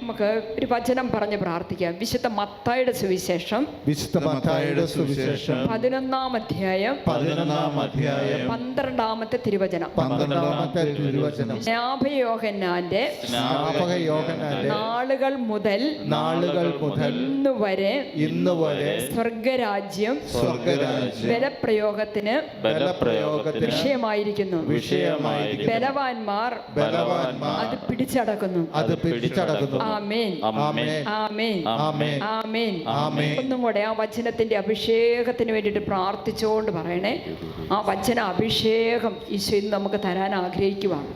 നമുക്ക് ഒരു വചനം പറഞ്ഞ് പ്രാർത്ഥിക്കാം. വിശുദ്ധ മത്തായിയുടെ സുവിശേഷം 11-ാം അധ്യായം 12-ാമത്തെ തിരുവചനം. സ്നാപകയോഹന്നാന്റെ നാളുകൾ മുതൽ ഇന്നുവരെ സ്വർഗരാജ്യം ബലപ്രയോഗത്തിന് വിഷയമായിരിക്കുന്നു. ബലവാന്മാർ അത് പിടിച്ചടക്കുന്നു. ആമേൻ, ആമേൻ, ആമേൻ. ഒന്നും കൂടെ ആ വചനത്തിന്റെ അഭിഷേകത്തിന് വേണ്ടിയിട്ട് പ്രാർത്ഥിച്ചുകൊണ്ട് പറയണേ. ആ വചന അഭിഷേകം ഈശോ ഇന്ന് നമുക്ക് തരാൻ ആഗ്രഹിക്കുവാണ്.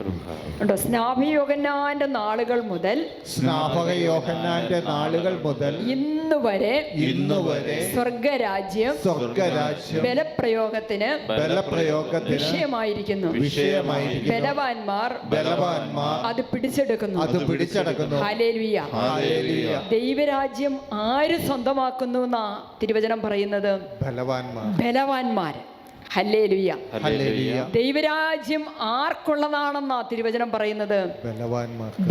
ഉണ്ടോ? സ്നാപകയോഹന്നാന്റെ നാളുകൾ മുതൽ ഇന്ന് വരെ സ്വർഗരാജ്യം ബലപ്രയോഗത്തിന് വിഷയമായിരിക്കുന്നു. ബലവാന്മാർ അത് പിടിച്ചെടുക്കുന്നു. ഹല്ലേലൂയ. ദൈവരാജ്യം ആര് സ്വന്തമാക്കുന്നു എന്നാ തിരുവചനം പറയുന്നത്? ബലവാന്മാർ. ഹല്ലേലൂയ. ദൈവരാജ്യം ആർക്കുള്ളതാണെന്നാ തിരുവചനം പറയുന്നത്?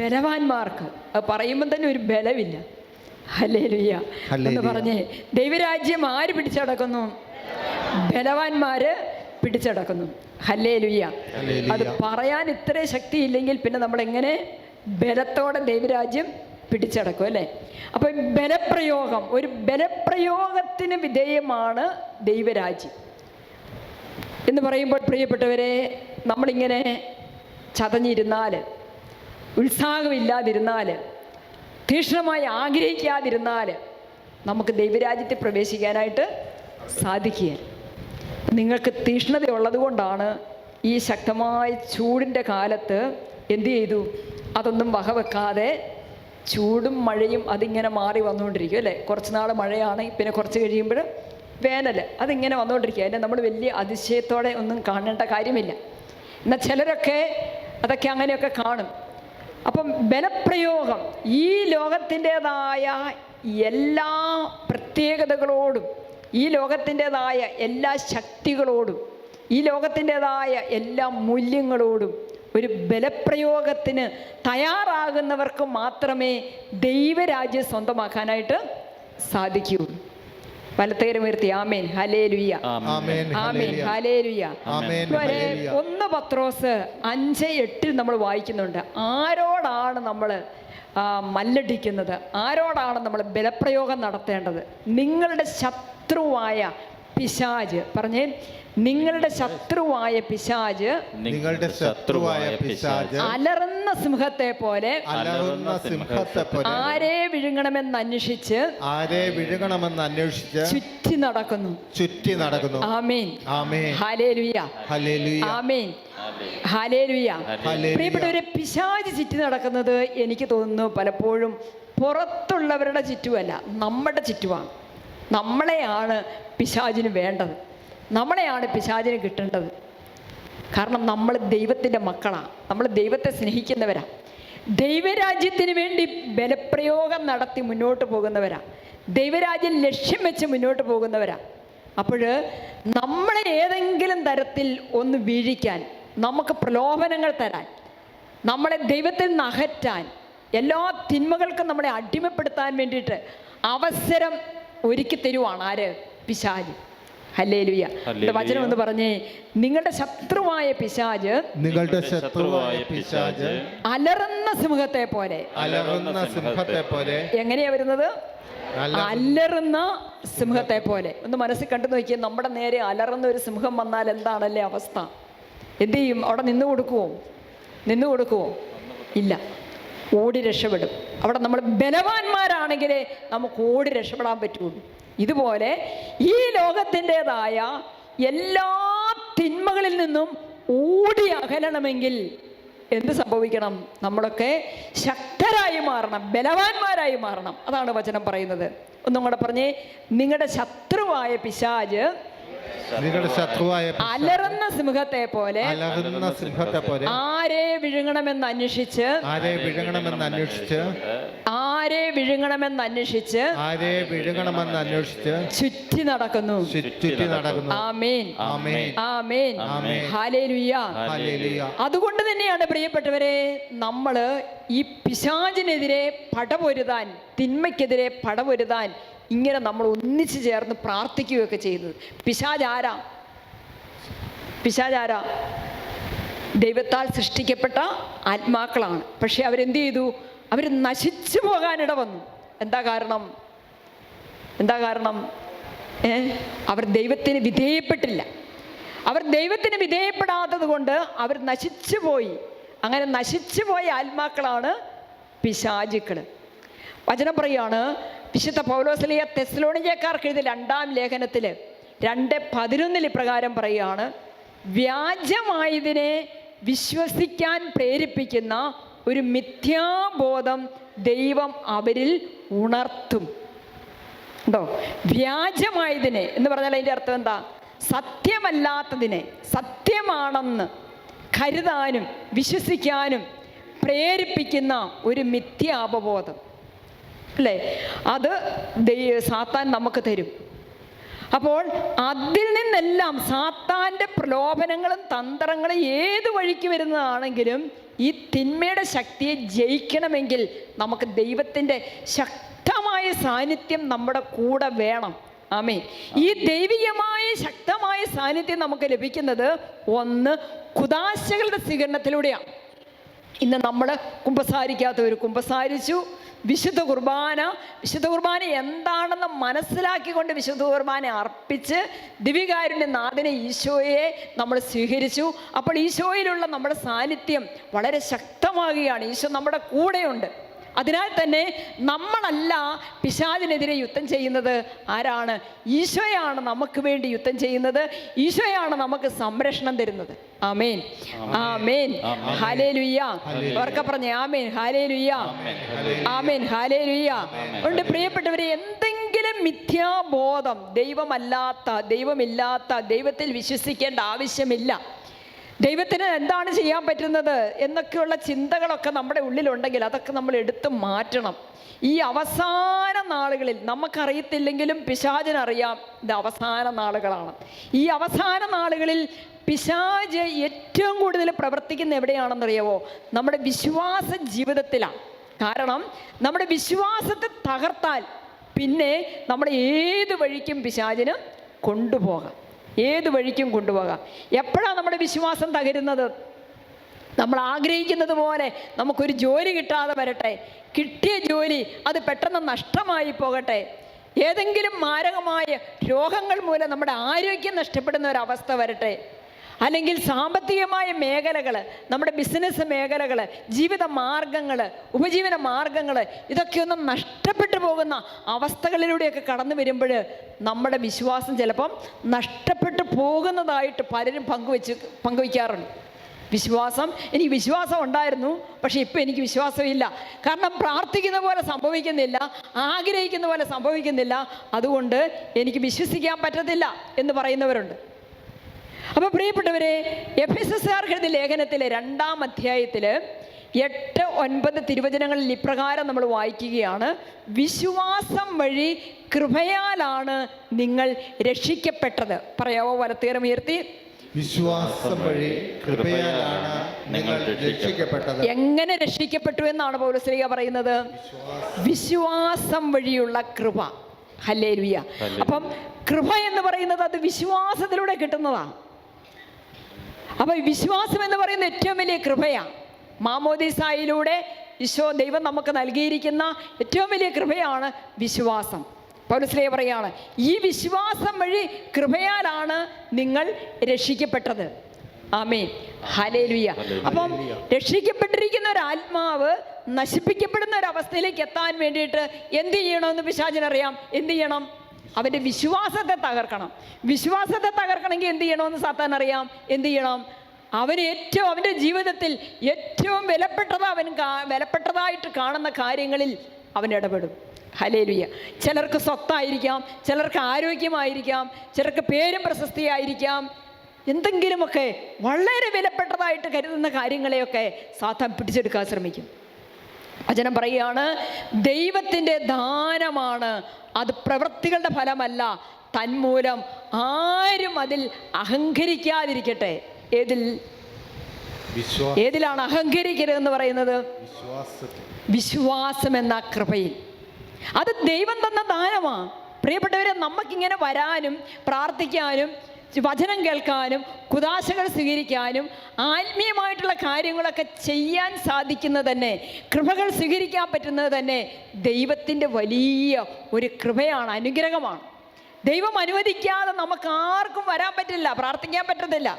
ബലവാന്മാർക്ക്. അത് പറയുമ്പോൾ തന്നെ ഒരു ബലമില്ല. ഹല്ലേലൂയ എന്ന് പറഞ്ഞേ. ദൈവരാജ്യം ആര് പിടിച്ചടക്കുന്നു? ബലവാന്മാര് പിടിച്ചടക്കുന്നു. ഹല്ലേലൂയ. അത് പറയാൻ ഇത്ര ശക്തിയില്ലെങ്കിൽ പിന്നെ നമ്മൾ എങ്ങനെ ബലത്തോടെ ദൈവരാജ്യം പിടിച്ചടക്കും അല്ലേ? അപ്പൊ ബലപ്രയോഗം, ഒരു ബലപ്രയോഗത്തിന് വിധേയമാണ് ദൈവരാജ്യം എന്ന് പറയുമ്പോൾ പ്രിയപ്പെട്ടവരെ, നമ്മളിങ്ങനെ ചതഞ്ഞിരുന്നാൽ, ഉത്സാഹമില്ലാതിരുന്നാൽ, തീക്ഷ്ണമായി ആഗ്രഹിക്കാതിരുന്നാൽ നമുക്ക് ദൈവരാജ്യത്തിൽ പ്രവേശിക്കാനായിട്ട് സാധിക്കുക. നിങ്ങൾക്ക് തീക്ഷ്ണത ഉള്ളത് കൊണ്ടാണ് ഈ ശക്തമായ ചൂടിൻ്റെ കാലത്ത് എന്തു ചെയ്തു? അതൊന്നും വകവെക്കാതെ ചൂടും മഴയും അതിങ്ങനെ മാറി വന്നുകൊണ്ടിരിക്കും അല്ലേ? കുറച്ച് നാൾ മഴയാണ്, പിന്നെ കുറച്ച് കഴിയുമ്പോൾ വേനൽ, അതിങ്ങനെ വന്നുകൊണ്ടിരിക്കുക. അതിനെ നമ്മൾ വലിയ അതിശയത്തോടെ ഒന്നും കാണേണ്ട കാര്യമില്ല. എന്നാൽ ചിലരൊക്കെ അതൊക്കെ അങ്ങനെയൊക്കെ കാണും. അപ്പം ബലപ്രയോഗം ഈ ലോകത്തിൻ്റെതായ എല്ലാ പ്രത്യേകതകളോടും, ഈ ലോകത്തിൻ്റെതായ എല്ലാ ശക്തികളോടും, ഈ ലോകത്തിൻ്റെതായ എല്ലാ മൂല്യങ്ങളോടും ഒരു ബലപ്രയോഗത്തിന് തയ്യാറാകുന്നവർക്ക് മാത്രമേ ദൈവരാജ്യം സ്വന്തമാക്കാനായിട്ട് സാധിക്കുകയുള്ളൂ. വലത്തേരുയർത്തി ആമേൻ, ഹല്ലേലൂയ, ആമേൻ, ഹല്ലേലൂയ. 1 പത്രോസ് 5:8 നമ്മൾ വായിക്കുന്നുണ്ട്. ആരോടാണ് നമ്മൾ മല്ലടിക്കുന്നത്? ആരോടാണ് നമ്മൾ ബലപ്രയോഗം നടത്തേണ്ടത്? നിങ്ങളുടെ ശത്രുവായ പിശാച്. പറഞ്ഞേ, നിങ്ങളുടെ ശത്രുവായ പിശാച് അലറുന്ന സിംഹത്തെ പോലെ ആരെ വിഴുങ്ങണമെന്ന് അന്വേഷിച്ച് ചുറ്റി നടക്കുന്നു. ആമേൻ, ഹല്ലേലൂയ, ആമേൻ, ഹല്ലേലൂയ. പ്രിയപ്പെട്ടവരെ, പിശാച് ചുറ്റി നടക്കുന്നത് എനിക്ക് തോന്നുന്നു പലപ്പോഴും പുറത്തുള്ളവരുടെ ചുറ്റുമല്ല, നമ്മുടെ ചുറ്റുമാണ്. നമ്മളെയാണ് പിശാചിന് വേണ്ടത്, നമ്മളെയാണ് പിശാചിന് കിട്ടേണ്ടത്. കാരണം നമ്മൾ ദൈവത്തിൻ്റെ മക്കളാണ്, നമ്മൾ ദൈവത്തെ സ്നേഹിക്കുന്നവരാ, ദൈവരാജ്യത്തിന് വേണ്ടി ബലപ്രയോഗം നടത്തി മുന്നോട്ട് പോകുന്നവരാ, ദൈവരാജ്യം ലക്ഷ്യം വെച്ച് മുന്നോട്ട് പോകുന്നവരാ. അപ്പോൾ നമ്മളെ ഏതെങ്കിലും തരത്തിൽ ഒന്ന് വീഴിക്കാൻ, നമുക്ക് പ്രലോഭനങ്ങൾ തരാൻ, നമ്മളെ ദൈവത്തിൽ നിന്ന് അകറ്റാൻ, എല്ലാ തിന്മകൾക്കും നമ്മളെ അടിമപ്പെടുത്താൻ വേണ്ടിയിട്ട് അവസരം ഒരുക്കി തരുവാണ് ആര്? പിശാച്. ഹല്ലേലൂയ. വചനം എന്ന് പറഞ്ഞേ, നിങ്ങളുടെ ശത്രുവായ പിശാച് അലറുന്ന സിംഹത്തെ പോലെ. എങ്ങനെയാ വരുന്നത്? അലറുന്ന സിംഹത്തെ പോലെ. ഒന്ന് മനസ്സിൽ കണ്ടു നോക്കിയേ, നമ്മുടെ നേരെ അലറുന്ന ഒരു സിംഹം വന്നാൽ എന്താണല്ലേ അവസ്ഥ? എന്തു ചെയ്യും? അവിടെ നിന്ന് കൊടുക്കുവോ? ഇല്ല, ഓടി രക്ഷപ്പെടും. അവിടെ നമ്മൾ ബലവാന്മാരാണെങ്കിലേ നമുക്ക് ഓടി രക്ഷപ്പെടാൻ പറ്റുള്ളൂ. ഇതുപോലെ ഈ ലോകത്തിൻ്റെതായ എല്ലാ തിന്മകളിൽ നിന്നും ഓടി അകലണമെങ്കിൽ എന്ത് സംഭവിക്കണം? നമ്മളൊക്കെ ശക്തരായി മാറണം, ബലവാന്മാരായി മാറണം. അതാണ് വചനം പറയുന്നത്. ഒന്നും കൂടെ പറഞ്ഞേ, നിങ്ങളുടെ ശത്രുവായ പിശാച് അലറുന്ന സിംഹത്തെ പോലെ ആരെ വിഴുങ്ങണമെന്ന് അന്വേഷിച്ച് ആരെ വിഴുങ്ങണമെന്ന് അന്വേഷിച്ച് ചുറ്റി നടക്കുന്നു. ആമേൻ, ആമേൻ, ഹല്ലേലൂയ. അതുകൊണ്ട് തന്നെയാണ് പ്രിയപ്പെട്ടവരെ, നമ്മൾ ഈ പിശാചിനെതിരെ പടപൊരുതാൻ, തിന്മയ്ക്കെതിരെ പടപൊരുതാൻ ഇങ്ങനെ നമ്മൾ ഒന്നിച്ചു ചേർന്ന് പ്രാർത്ഥിക്കുകയൊക്കെ ചെയ്യുന്നത്. പിശാചാരാ? പിശാചാരാ? ദൈവത്താൽ സൃഷ്ടിക്കപ്പെട്ട ആത്മാക്കളാണ്. പക്ഷെ അവരെന്ത് ചെയ്തു? അവർ നശിച്ചു പോകാനിട വന്നു. എന്താ കാരണം? എന്താ കാരണം? അവർ ദൈവത്തിന് വിധേയപ്പെട്ടില്ല. അവർ ദൈവത്തിന് വിധേയപ്പെടാത്തത് കൊണ്ട് അവർ നശിച്ചു പോയി. അങ്ങനെ നശിച്ചു പോയ ആത്മാക്കളാണ് പിശാചുക്കൾ. വചനം പറയാണ്, വിശുദ്ധ പൗലോസ്ലീഹ തെസ്സലോനിക്കക്കാർക്ക് എഴുതിയ 2-ാം ലേഖനത്തിൽ 2:11 ഇപ്രകാരം പറയുകയാണ്, വ്യാജമായതിനെ വിശ്വസിക്കാൻ പ്രേരിപ്പിക്കുന്ന ഒരു മിഥ്യാബോധം ദൈവം അവരിൽ ഉണർത്തും. ഉണ്ടോ? വ്യാജമായതിനെ എന്ന് പറഞ്ഞാൽ അതിൻ്റെ അർത്ഥം എന്താ? സത്യമല്ലാത്തതിനെ സത്യമാണെന്ന് കരുതാനും വിശ്വസിക്കാനും പ്രേരിപ്പിക്കുന്ന ഒരു മിഥ്യാപബോധം, അല്ലേ? അത് സാത്താൻ നമുക്ക് തരും. അപ്പോൾ അതിൽ നിന്നെല്ലാം സാത്താൻ്റെ പ്രലോഭനങ്ങളും തന്ത്രങ്ങളും ഏത് വഴിക്ക് വരുന്നതാണെങ്കിലും ഈ തിന്മയുടെ ശക്തിയെ ജയിക്കണമെങ്കിൽ നമുക്ക് ദൈവത്തിൻ്റെ ശക്തമായ സാന്നിധ്യം നമ്മുടെ കൂടെ വേണം. ആമേൻ. ഈ ദൈവികമായ ശക്തമായ സാന്നിധ്യം നമുക്ക് ലഭിക്കുന്നത് ഒന്ന് കുദാശകളുടെ സ്വീകരണത്തിലൂടെയാണ്. ഇന്ന് നമ്മൾ കുമ്പസാരിക്കാത്തവർ കുമ്പസാരിച്ചു. വിശുദ്ധ കുർബാന എന്താണെന്ന് മനസ്സിലാക്കിക്കൊണ്ട് വിശുദ്ധ കുർബാന അർപ്പിച്ച് ദിവ്യകാരുണ്യ നാഥനെ ഈശോയെ നമ്മൾ സ്വീകരിച്ചു. അപ്പോൾ ഈശോയിലുള്ള നമ്മുടെ സാന്നിധ്യം വളരെ ശക്തമാകുകയാണ്. ഈശോ നമ്മുടെ കൂടെയുണ്ട്. അതിനാൽ തന്നെ നമ്മളല്ല പിശാചിനെതിരെ യുദ്ധം ചെയ്യുന്നത്. ആരാണ്? ഈശോയാണ് നമുക്ക് വേണ്ടി യുദ്ധം ചെയ്യുന്നത്. ഈശോയാണ് നമുക്ക് സംരക്ഷണം തരുന്നത്. ആമേൻ, ആമേൻ, ഹല്ലേലൂയ. ഉറക്കെ പറഞ്ഞേ ആമേൻ, ഹല്ലേലൂയ, ആമേൻ, ഹല്ലേലൂയ. അതുകൊണ്ട് പ്രിയപ്പെട്ടവരെ, എന്തെങ്കിലും മിഥ്യാബോധം, ദൈവമില്ലാത്ത, ദൈവത്തിൽ വിശ്വസിക്കേണ്ട ആവശ്യമില്ല, ദൈവത്തിന് എന്താണ് ചെയ്യാൻ പറ്റുന്നത് എന്നൊക്കെയുള്ള ചിന്തകളൊക്കെ നമ്മുടെ ഉള്ളിലുണ്ടെങ്കിൽ അതൊക്കെ നമ്മൾ എടുത്തു മാറ്റണം. ഈ അവസാന നാളുകളിൽ നമുക്കറിയത്തില്ലെങ്കിലും പിശാചിനറിയാം ഇത് അവസാന നാളുകളാണ്. ഈ അവസാന നാളുകളിൽ പിശാച് ഏറ്റവും കൂടുതൽ പ്രവർത്തിക്കുന്ന എവിടെയാണെന്നറിയാവോ? നമ്മുടെ വിശ്വാസ ജീവിതത്തിലാണ്. കാരണം നമ്മുടെ വിശ്വാസത്തെ തകർത്താൽ പിന്നെ നമ്മുടെ ഏത് വഴിക്കും പിശാചിന് കൊണ്ടുപോകാം. ഏത് വഴിക്കും കൊണ്ടുപോകാം. എപ്പോഴാണ് നമ്മുടെ വിശ്വാസം തകരുന്നത്? നമ്മൾ ആഗ്രഹിക്കുന്നത് പോലെ നമുക്കൊരു ജോലി കിട്ടാതെ വരട്ടെ, കിട്ടിയ ജോലി അത് പെട്ടെന്ന് നഷ്ടമായി പോകട്ടെ, ഏതെങ്കിലും മാരകമായ രോഗങ്ങൾ മൂലം നമ്മുടെ ആരോഗ്യം നഷ്ടപ്പെടുന്ന ഒരവസ്ഥ വരട്ടെ, അല്ലെങ്കിൽ സാമ്പത്തികമായ മേഖലകൾ, നമ്മുടെ ബിസിനസ് മേഖലകൾ, ജീവിത മാർഗങ്ങൾ, ഉപജീവന മാർഗങ്ങൾ, ഇതൊക്കെ ഒന്നും നഷ്ടപ്പെട്ടു പോകുന്ന അവസ്ഥകളിലൂടെയൊക്കെ കടന്നു വരുമ്പോൾ നമ്മുടെ വിശ്വാസം ചിലപ്പം നഷ്ടപ്പെട്ടു പോകുന്നതായിട്ട് പലരും പങ്കുവയ്ക്കാറുണ്ട്. എനിക്ക് വിശ്വാസം ഉണ്ടായിരുന്നു, പക്ഷെ ഇപ്പം എനിക്ക് വിശ്വാസമില്ല. കാരണം പ്രാർത്ഥിക്കുന്ന പോലെ സംഭവിക്കുന്നില്ല, ആഗ്രഹിക്കുന്ന പോലെ സംഭവിക്കുന്നില്ല, അതുകൊണ്ട് എനിക്ക് വിശ്വസിക്കാൻ പറ്റത്തില്ല എന്ന് പറയുന്നവരുണ്ട്. അപ്പോൾ പ്രിയപ്പെട്ടവരെ, എഫെസസ്യർക്കെഴുതിയ എഴുതിയ ലേഖനത്തിലെ 2-ാം അധ്യായത്തിൽ 8-9 തിരുവചനങ്ങളിൽ ഇപ്രകാരം നമ്മൾ വായിക്കുകയാണ്, വിശ്വാസം വഴി കൃപയാലാണ് നിങ്ങൾ രക്ഷിക്കപ്പെട്ടത്. പറയാവോ? വലത്തേരം ഉയർത്തി. വിശ്വാസം വഴി കൃപയാലാണ് നിങ്ങൾ രക്ഷിക്കപ്പെട്ടത്. എങ്ങനെ രക്ഷിക്കപ്പെട്ടു എന്നാണ് പൗലോസ്ലീഹ പറയുന്നത്? വിശ്വാസം വഴിയുള്ള കൃപ. ഹല്ലേലൂയ. അപ്പം കൃപ എന്ന് പറയുന്നത് അത് വിശ്വാസത്തിലൂടെ കിട്ടുന്നതാണ്. അപ്പം വിശ്വാസം എന്ന് പറയുന്ന ഏറ്റവും വലിയ കൃപയാണ്. മാമോദീസായിലൂടെ ദൈവം നമുക്ക് നൽകിയിരിക്കുന്ന ഏറ്റവും വലിയ കൃപയാണ് വിശ്വാസം. പൗലോസ്ലീഹ പറയാണ്, ഈ വിശ്വാസം വഴി കൃപയാലാണ് നിങ്ങൾ രക്ഷിക്കപ്പെട്ടത്. ആമേൻ, ഹല്ലേലൂയ. അപ്പം രക്ഷിക്കപ്പെട്ടിരിക്കുന്ന ഒരു ആത്മാവ് നശിപ്പിക്കപ്പെടുന്ന ഒരവസ്ഥയിലേക്ക് എത്താൻ വേണ്ടിയിട്ട് എന്ത് ചെയ്യണമെന്ന് പിശാചിനറിയാം. എന്ത് ചെയ്യണം? അവൻ്റെ വിശ്വാസത്തെ തകർക്കണം. വിശ്വാസത്തെ തകർക്കണമെങ്കിൽ എന്ത് ചെയ്യണമെന്ന് സാത്താൻ അറിയാം. എന്ത് ചെയ്യണം? അവൻ്റെ ജീവിതത്തിൽ ഏറ്റവും വിലപ്പെട്ടതായിട്ട് കാണുന്ന കാര്യങ്ങളിൽ അവൻ ഇടപെടും. ഹല്ലേലൂയ. ചിലർക്ക് സ്വത്തായിരിക്കാം, ചിലർക്ക് ആരോഗ്യമായിരിക്കാം, ചിലർക്ക് പേരും പ്രശസ്തിയായിരിക്കാം, എന്തെങ്കിലുമൊക്കെ വളരെ വിലപ്പെട്ടതായിട്ട് കരുതുന്ന കാര്യങ്ങളെയൊക്കെ സാത്താൻ പിടിച്ചെടുക്കാൻ ശ്രമിക്കും. വചനം പറയുകയാണ്, ദൈവത്തിൻ്റെ ദാനമാണ്, അത് പ്രവൃത്തികളുടെ ഫലമല്ല, തന്മൂലം ആരും അതിൽ അഹങ്കരിക്കാതിരിക്കട്ടെ. ഏതിലാണ് അഹങ്കരിക്കരുതെന്ന് പറയുന്നത്? വിശ്വാസം എന്ന കൃപയിൽ. അത് ദൈവം തന്ന ദാനമാണ്. പ്രിയപ്പെട്ടവരെ, നമുക്കിങ്ങനെ വരാനും പ്രാർത്ഥിക്കാനും വചനം കേൾക്കാനും കുദാശകൾ സ്വീകരിക്കാനും ആത്മീയമായിട്ടുള്ള കാര്യങ്ങളൊക്കെ ചെയ്യാൻ സാധിക്കുന്നത് തന്നെ, കൃപകൾ സ്വീകരിക്കാൻ പറ്റുന്നത് തന്നെ ദൈവത്തിൻ്റെ വലിയ ഒരു കൃപയാണ്, അനുഗ്രഹമാണ്. ദൈവം അനുവദിക്കാതെ നമുക്ക് ആർക്കും വരാൻ പറ്റില്ല, പ്രാർത്ഥിക്കാൻ പറ്റത്തില്ല.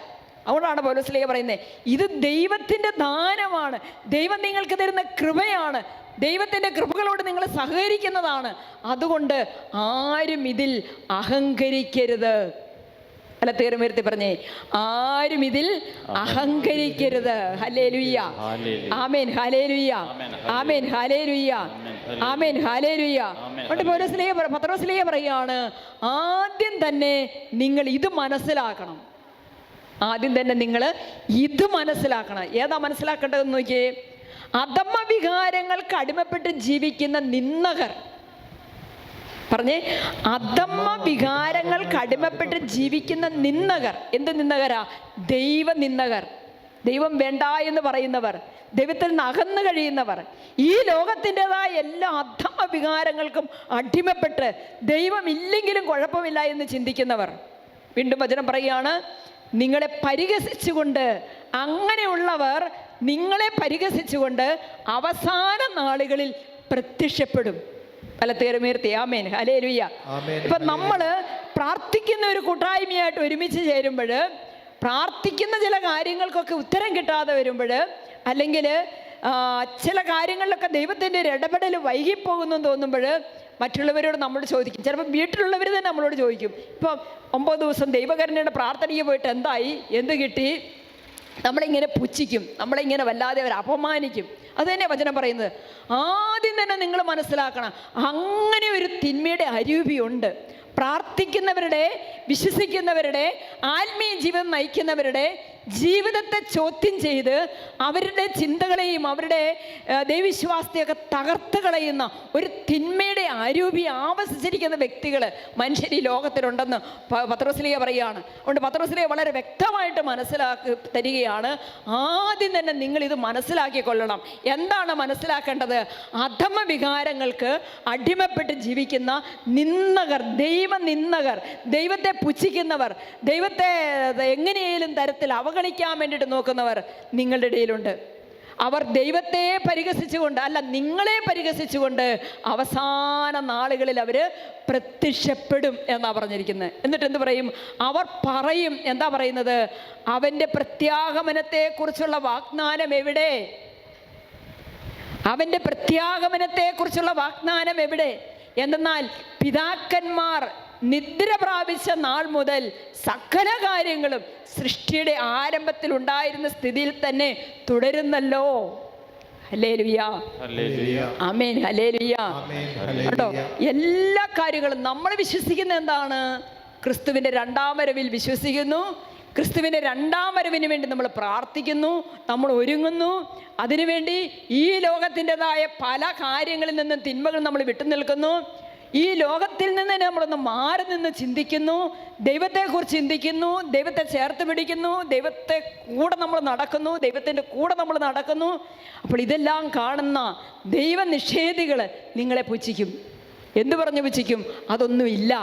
അതുകൊണ്ടാണ് പൗലോസ് പറയുന്നത്, ഇത് ദൈവത്തിൻ്റെ ദാനമാണ്, ദൈവം നിങ്ങൾക്ക് തരുന്ന കൃപയാണ്, ദൈവത്തിൻ്റെ കൃപകളോട് നിങ്ങൾ സഹകരിക്കുന്നതാണ്. അതുകൊണ്ട് ആരും ഇതിൽ അഹങ്കരിക്കരുത്. അല്ല, തീർമേർത്തി പറഞ്ഞേ, ആരും ഇതിൽ അഹങ്കരിക്കരുത്. Hallelujah, amen, hallelujah, amen, hallelujah, amen, hallelujah. അതുകൊണ്ട് പത്രോസ് പറയുകയാണ്, ആദ്യം തന്നെ നിങ്ങൾ ഇത് മനസ്സിലാക്കണം. ആദ്യം തന്നെ നിങ്ങൾ ഇത് മനസ്സിലാക്കണം. ഏതാ മനസ്സിലാക്കേണ്ടതെന്ന് നോക്കിയേ. അധമ വികാരങ്ങൾക്ക് അടിമപ്പെട്ട് ജീവിക്കുന്ന നിന്ദകർ, പറഞ്ഞേ, അധമ വികാരങ്ങൾക്ക് അടിമപ്പെട്ട് ജീവിക്കുന്ന നിന്ദകർ. എന്ത് നിന്ദകരാ? ദൈവ നിന്ദകർ, ദൈവം വേണ്ട എന്ന് പറയുന്നവർ, ദൈവത്തിൽ നിന്ന് അകന്നു കഴിയുന്നവർ, ഈ ലോകത്തിൻ്റെതായ എല്ലാ അധമ വികാരങ്ങൾക്കും അടിമപ്പെട്ട് ദൈവമില്ലെങ്കിലും കുഴപ്പമില്ല എന്ന് ചിന്തിക്കുന്നവർ. വീണ്ടും വചനം പറയുകയാണ്, നിങ്ങളെ പരിഹസിച്ചുകൊണ്ട്, അങ്ങനെയുള്ളവർ നിങ്ങളെ പരിഹസിച്ചുകൊണ്ട് അവസാന നാളുകളിൽ പ്രത്യക്ഷപ്പെടും. പലതേറുമേർത്തി, ആമേൻ, ഹല്ലേലൂയ. ഇപ്പം നമ്മൾ പ്രാർത്ഥിക്കുന്ന ഒരു കൂട്ടായ്മയായിട്ട് ഒരുമിച്ച് ചേരുമ്പോൾ, പ്രാർത്ഥിക്കുന്ന ചില കാര്യങ്ങൾക്കൊക്കെ ഉത്തരം കിട്ടാതെ വരുമ്പോൾ, അല്ലെങ്കിൽ ചില കാര്യങ്ങളിലൊക്കെ ദൈവത്തിൻ്റെ ഒരു ഇടപെടൽ വൈകിപ്പോകുന്നു തോന്നുമ്പോൾ മറ്റുള്ളവരോട് നമ്മൾ ചോദിക്കും. ചിലപ്പോൾ വീട്ടിലുള്ളവർ തന്നെ നമ്മളോട് ചോദിക്കും. ഇപ്പം 9 ദിവസം ദൈവകരുണയുടെ പ്രാർത്ഥനയ്ക്ക് പോയിട്ട് എന്തായി, എന്ത് കിട്ടി, നമ്മളിങ്ങനെ പുച്ഛിക്കും, നമ്മളിങ്ങനെ വല്ലാതെ അവർ അപമാനിക്കും. അത് തന്നെ വചനം പറയുന്നത്. ആദ്യം തന്നെ നിങ്ങൾ മനസ്സിലാക്കണം, അങ്ങനെ ഒരു തിന്മയുടെ അരൂപിയുണ്ട്. പ്രാർത്ഥിക്കുന്നവരുടെ, വിശ്വസിക്കുന്നവരുടെ, ആത്മീയ ജീവിതം നയിക്കുന്നവരുടെ ജീവിതത്തെ ചോദ്യം ചെയ്ത് അവരുടെ ചിന്തകളെയും അവരുടെ ദൈവവിശ്വാസത്തെയൊക്കെ തകർത്ത് കളയുന്ന ഒരു തിന്മയുടെ അരൂപി ആവസിച്ചിരിക്കുന്ന വ്യക്തികൾ മനുഷ്യർ ഈ ലോകത്തിലുണ്ടെന്ന് പത്രോസ് പറയുകയാണ്. അതുകൊണ്ട് പത്രോസ് വളരെ വ്യക്തമായിട്ട് മനസ്സിലാക്കി തരികയാണ്, ആദ്യം തന്നെ നിങ്ങളിത് മനസ്സിലാക്കിക്കൊള്ളണം. എന്താണ് മനസ്സിലാക്കേണ്ടത്? അധമ വികാരങ്ങൾക്ക് അടിമപ്പെട്ട് ജീവിക്കുന്ന നിന്ദകർ, ദൈവനിന്ദകർ, ദൈവത്തെ പുച്ഛിക്കുന്നവർ, ദൈവത്തെ എങ്ങനെയും തരത്തിൽ അവഗണിക്കാൻ വേണ്ടിയിട്ട് നോക്കുന്നവർ നിങ്ങളുടെ ഇടയിലുണ്ട്. അവർ ദൈവത്തെ പരിഹസിച്ചുകൊണ്ട്, അല്ല, നിങ്ങളെ പരിഹസിച്ചുകൊണ്ട് അവസാന നാളുകളിൽ അവർ പ്രത്യക്ഷപ്പെടും എന്നാണ് പറഞ്ഞിരിക്കുന്നത്. എന്നിട്ട് എന്ത് പറയും? അവർ പറയും, എന്താ പറയുന്നത്? അവൻ്റെ പ്രത്യാഗമനത്തെക്കുറിച്ചുള്ള വാഗ്ദാനം എവിടെ? അവൻ്റെ പ്രത്യാഗമനത്തെക്കുറിച്ചുള്ള വാഗ്ദാനം എവിടെ? എന്തെന്നാൽ പിതാക്കന്മാർ നിദ്ര പ്രാപിച്ച നാൾ മുതൽ സകല കാര്യങ്ങളും സൃഷ്ടിയുടെ ആരംഭത്തിൽ ഉണ്ടായിരുന്ന സ്ഥിതിയിൽ തന്നെ തുടരുന്നല്ലോ. Hallelujah, amen, hallelujah. കേട്ടോ, എല്ലാ കാര്യങ്ങളും നമ്മൾ വിശ്വസിക്കുന്ന എന്താണ്? ക്രിസ്തുവിൻ്റെ 2ാം വരവിൽ വിശ്വസിക്കുന്നു. ക്രിസ്തുവിൻ്റെ 2ാം വരവിന് വേണ്ടി നമ്മൾ പ്രാർത്ഥിക്കുന്നു, നമ്മൾ ഒരുങ്ങുന്നു. അതിനുവേണ്ടി ഈ ലോകത്തിൻ്റെതായ പല കാര്യങ്ങളിൽ നിന്നും തിന്മകൾ നമ്മൾ വിട്ടുനിൽക്കുന്നു. ഈ ലോകത്തിൽ നിന്ന് നമ്മളൊന്ന് മാറി നിന്ന് ചിന്തിക്കുന്നു, ദൈവത്തെക്കുറിച്ച് ചിന്തിക്കുന്നു, ദൈവത്തെ ചേർത്ത് പിടിക്കുന്നു, ദൈവത്തെ കൂടെ നമ്മൾ നടക്കുന്നു, ദൈവത്തിൻ്റെ കൂടെ നമ്മൾ നടക്കുന്നു. അപ്പോൾ ഇതെല്ലാം കാണുന്ന ദൈവനിഷേധികൾ നിങ്ങളെ പുച്ഛിക്കും. എന്തു പറഞ്ഞു പുച്ഛിക്കും? അതൊന്നുമില്ല,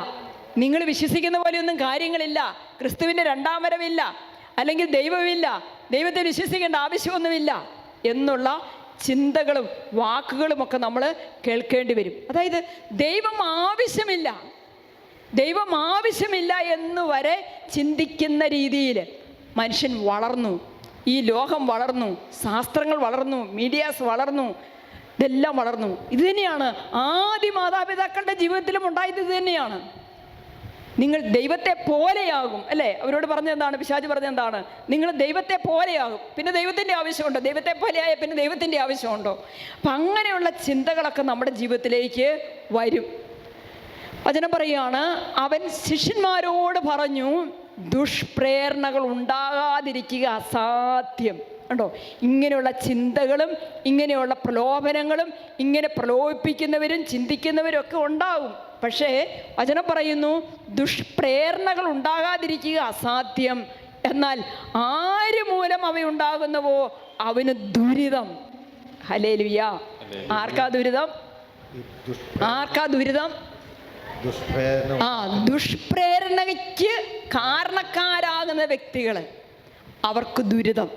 നിങ്ങൾ വിശ്വസിക്കുന്ന പോലെയൊന്നും കാര്യങ്ങളില്ല, ക്രിസ്തുവിൻ്റെ 2ാം വരവില്ല, അല്ലെങ്കിൽ ദൈവമില്ല, ദൈവത്തെ വിശ്വസിക്കേണ്ട ആവശ്യമൊന്നുമില്ല എന്നുള്ള ചിന്തകളും വാക്കുകളുമൊക്കെ നമ്മൾ കേൾക്കേണ്ടി വരും. അതായത് ദൈവം ആവശ്യമില്ല, ദൈവം ആവശ്യമില്ല എന്ന് വരെ ചിന്തിക്കുന്ന രീതിയിൽ മനുഷ്യൻ വളർന്നു, ഈ ലോകം വളർന്നു, ശാസ്ത്രങ്ങൾ വളർന്നു, മീഡിയാസ് വളർന്നു, ഇതെല്ലാം വളർന്നു. ഇത് തന്നെയാണ് ആദ്യ മാതാപിതാക്കളുടെ ജീവിതത്തിലും ഉണ്ടായത്. ഇത് തന്നെയാണ്. നിങ്ങൾ ദൈവത്തെ പോലെയാകും, അല്ലേ? അവരോട് പറഞ്ഞെന്താണ്? പിശാച് പറഞ്ഞെന്താണ്? നിങ്ങൾ ദൈവത്തെ പോലെയാകും. പിന്നെ ദൈവത്തിൻ്റെ ആവശ്യമുണ്ടോ? ദൈവത്തെ പോലെയായ പിന്നെ ദൈവത്തിൻ്റെ ആവശ്യമുണ്ടോ? അപ്പം അങ്ങനെയുള്ള ചിന്തകളൊക്കെ നമ്മുടെ ജീവിതത്തിലേക്ക് വരും. വചനം പറയുകയാണ്, അവൻ ശിഷ്യന്മാരോട് പറഞ്ഞു, ദുഷ്പ്രേരണകൾ ഉണ്ടാകാതിരിക്കുക അസാധ്യം. ഉണ്ടോ? ഇങ്ങനെയുള്ള ചിന്തകളും ഇങ്ങനെയുള്ള പ്രലോഭനങ്ങളും ഇങ്ങനെ പ്രലോഭിപ്പിക്കുന്നവരും ചിന്തിക്കുന്നവരും ഒക്കെ ഉണ്ടാവും. പക്ഷേ വചനം പറയുന്നു, ദുഷ്പ്രേരണകൾ ഉണ്ടാകാതിരിക്കുക അസാധ്യം. എന്നാൽ ആര് മൂലം അവയുണ്ടാകുന്നുവോ അവന് ദുരിതം. ഹല്ലേലൂയ. ആർക്കാ ദുരിതം? ആർക്കാ ദുരിതം? ദുഷ്പ്രേരണയ്ക്ക് കാരണക്കാരാകുന്ന വ്യക്തികൾ, അവർക്ക് ദുരിതം.